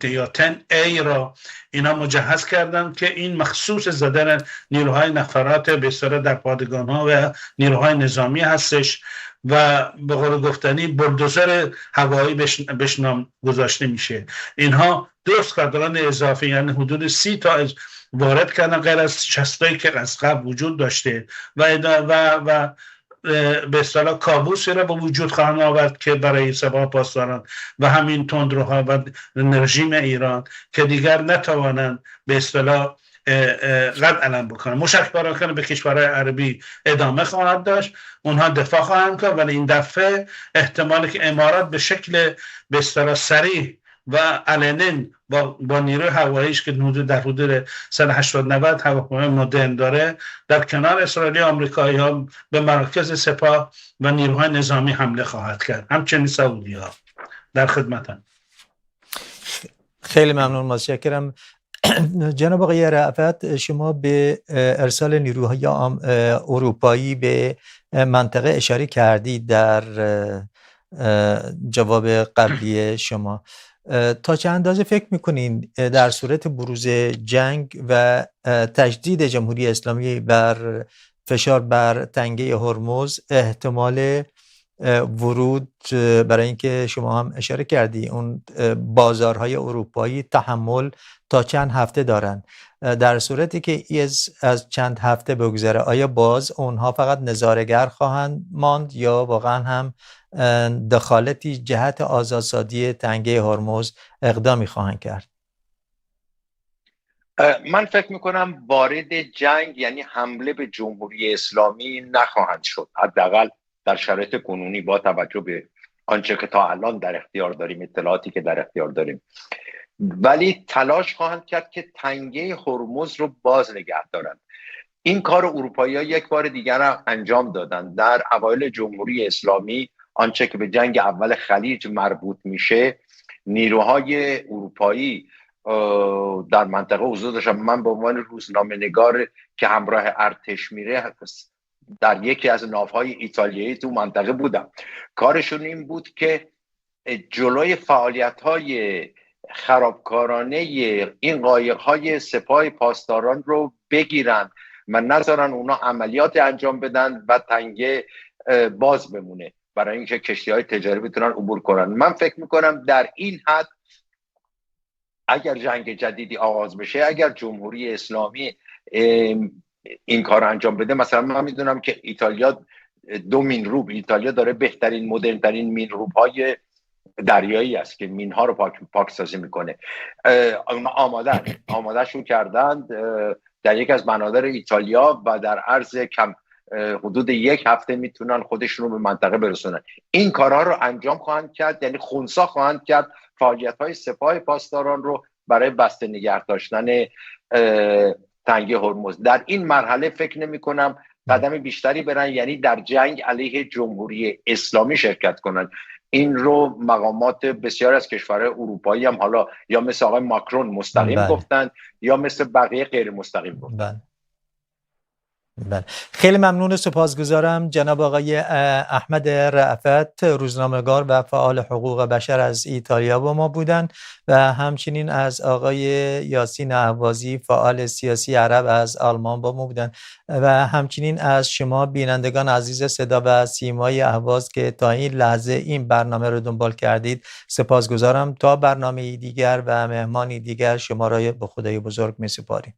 یا 10A را اینا مجهز کردن که این مخصوص زدن نیروهای نفرات به اصطلاح در پادگان‌ها و نیروهای نظامی هستش و به قول گفتنی بلدوزر هوایی بهش نام گذاشته میشه. اینها 2 اسکادران اضافی یعنی حدود 30 تا وارد کردن غیر از 60 که از قبل وجود داشته و به اصطلاح کابوسی را به وجود خواهند آورد که برای سپاه پاسداران و همین تندروها و رژیم ایران که دیگر نتوانند به اصطلاح قد علم بکنن. موشک پراکنی به کشورهای عربی ادامه خواهد داشت، اونها دفاع خواهند کرد، ولی این دفعه احتمالی که امارات به شکل به اصطلاح سریع و علنی با نیروی هواییش که در حدود 180-90 هواپیمای مدرن داره در کنار اسرائیلی آمریکایی ها به مراکز سپاه و نیروهای نظامی حمله خواهد کرد. همچنین سعودی ها در خدمتن. خیلی ممنون، متشکرم. جناب آقای رأفت، شما به ارسال نیروهای اروپایی به منطقه اشاره کردید در جواب قبلی شما. تا چه اندازه فکر میکنین در صورت بروز جنگ و تجدید جمهوری اسلامی بر فشار بر تنگه هرمز احتمال ورود، برای اینکه شما هم اشاره کردی اون بازارهای اروپایی تحمل تا چند هفته دارن، در صورتی که از چند هفته بگذره آیا باز اونها فقط نظاره‌گر خواهند ماند یا واقعا هم دخالتی جهت آزادسازی تنگه هرمز اقدامی خواهند کرد؟ من فکر میکنم وارد جنگ یعنی حمله به جمهوری اسلامی نخواهند شد، حداقل در شرایط کنونی با توجه به آنچه که تا الان در اختیار داریم، اطلاعاتی که در اختیار داریم، ولی تلاش خواهند کرد که تنگه هرمز رو باز نگه دارند. این کار اروپایی‌ها یک بار دیگر انجام دادن. در اوایل جمهوری اسلامی آنچه که به جنگ اول خلیج مربوط میشه، نیروهای اروپایی در منطقه حضور داشتن. من به عنوان روزنامه‌نگار که همراه ارتش میره در یکی از ناوهای ایتالیایی تو منطقه بودم. کارشون این بود که جلوی فعالیت‌های خرابکارانه این قایق‌های سپاه پاسداران رو بگیرن و نذارن اونا عملیات انجام بدن و تنگه باز بمونه برای اینکه کشتی‌های تجاری بتونن عبور کنن. من فکر میکنم در این حد اگر جنگ جدیدی آغاز بشه، اگر جمهوری اسلامی این کار انجام بده، مثلا من میدونم که ایتالیا 2 مینروب، ایتالیا داره بهترین مدرنترین مینروب‌های دریایی است که مینها رو پاکسازی میکنه. آمادهشون کردند در یک از بنادر ایتالیا و در عرض کم حدود 1 هفته میتونن خودشون رو به منطقه برسونن. این کارها رو انجام خواهند کرد، یعنی خنثی خواهند کرد فعالیت‌های سپاه پاسداران رو برای بسته نگه داشتن تنگه هرمز. در این مرحله فکر نمی‌کنم قدم بیشتری برن، یعنی در جنگ علیه جمهوری اسلامی شرکت کنن. این رو مقامات بسیار از کشورهای اروپایی هم حالا یا مثل آقای ماکرون مستقیم گفتن یا مثل بقیه غیر مستقیم گفتن. بله. خیلی ممنون، سپاسگزارم جناب آقای احمد رأفت، روزنامه‌نگار و فعال حقوق بشر از ایتالیا با ما بودند و همچنین از آقای یاسین اهوازی، فعال سیاسی عرب از آلمان با ما بودند و همچنین از شما بینندگان عزیز صدا و سیمای اهواز که تا این لحظه این برنامه رو دنبال کردید سپاسگزارم. تا برنامه دیگر و مهمانی دیگر شما را به خدای بزرگ می‌سپاریم.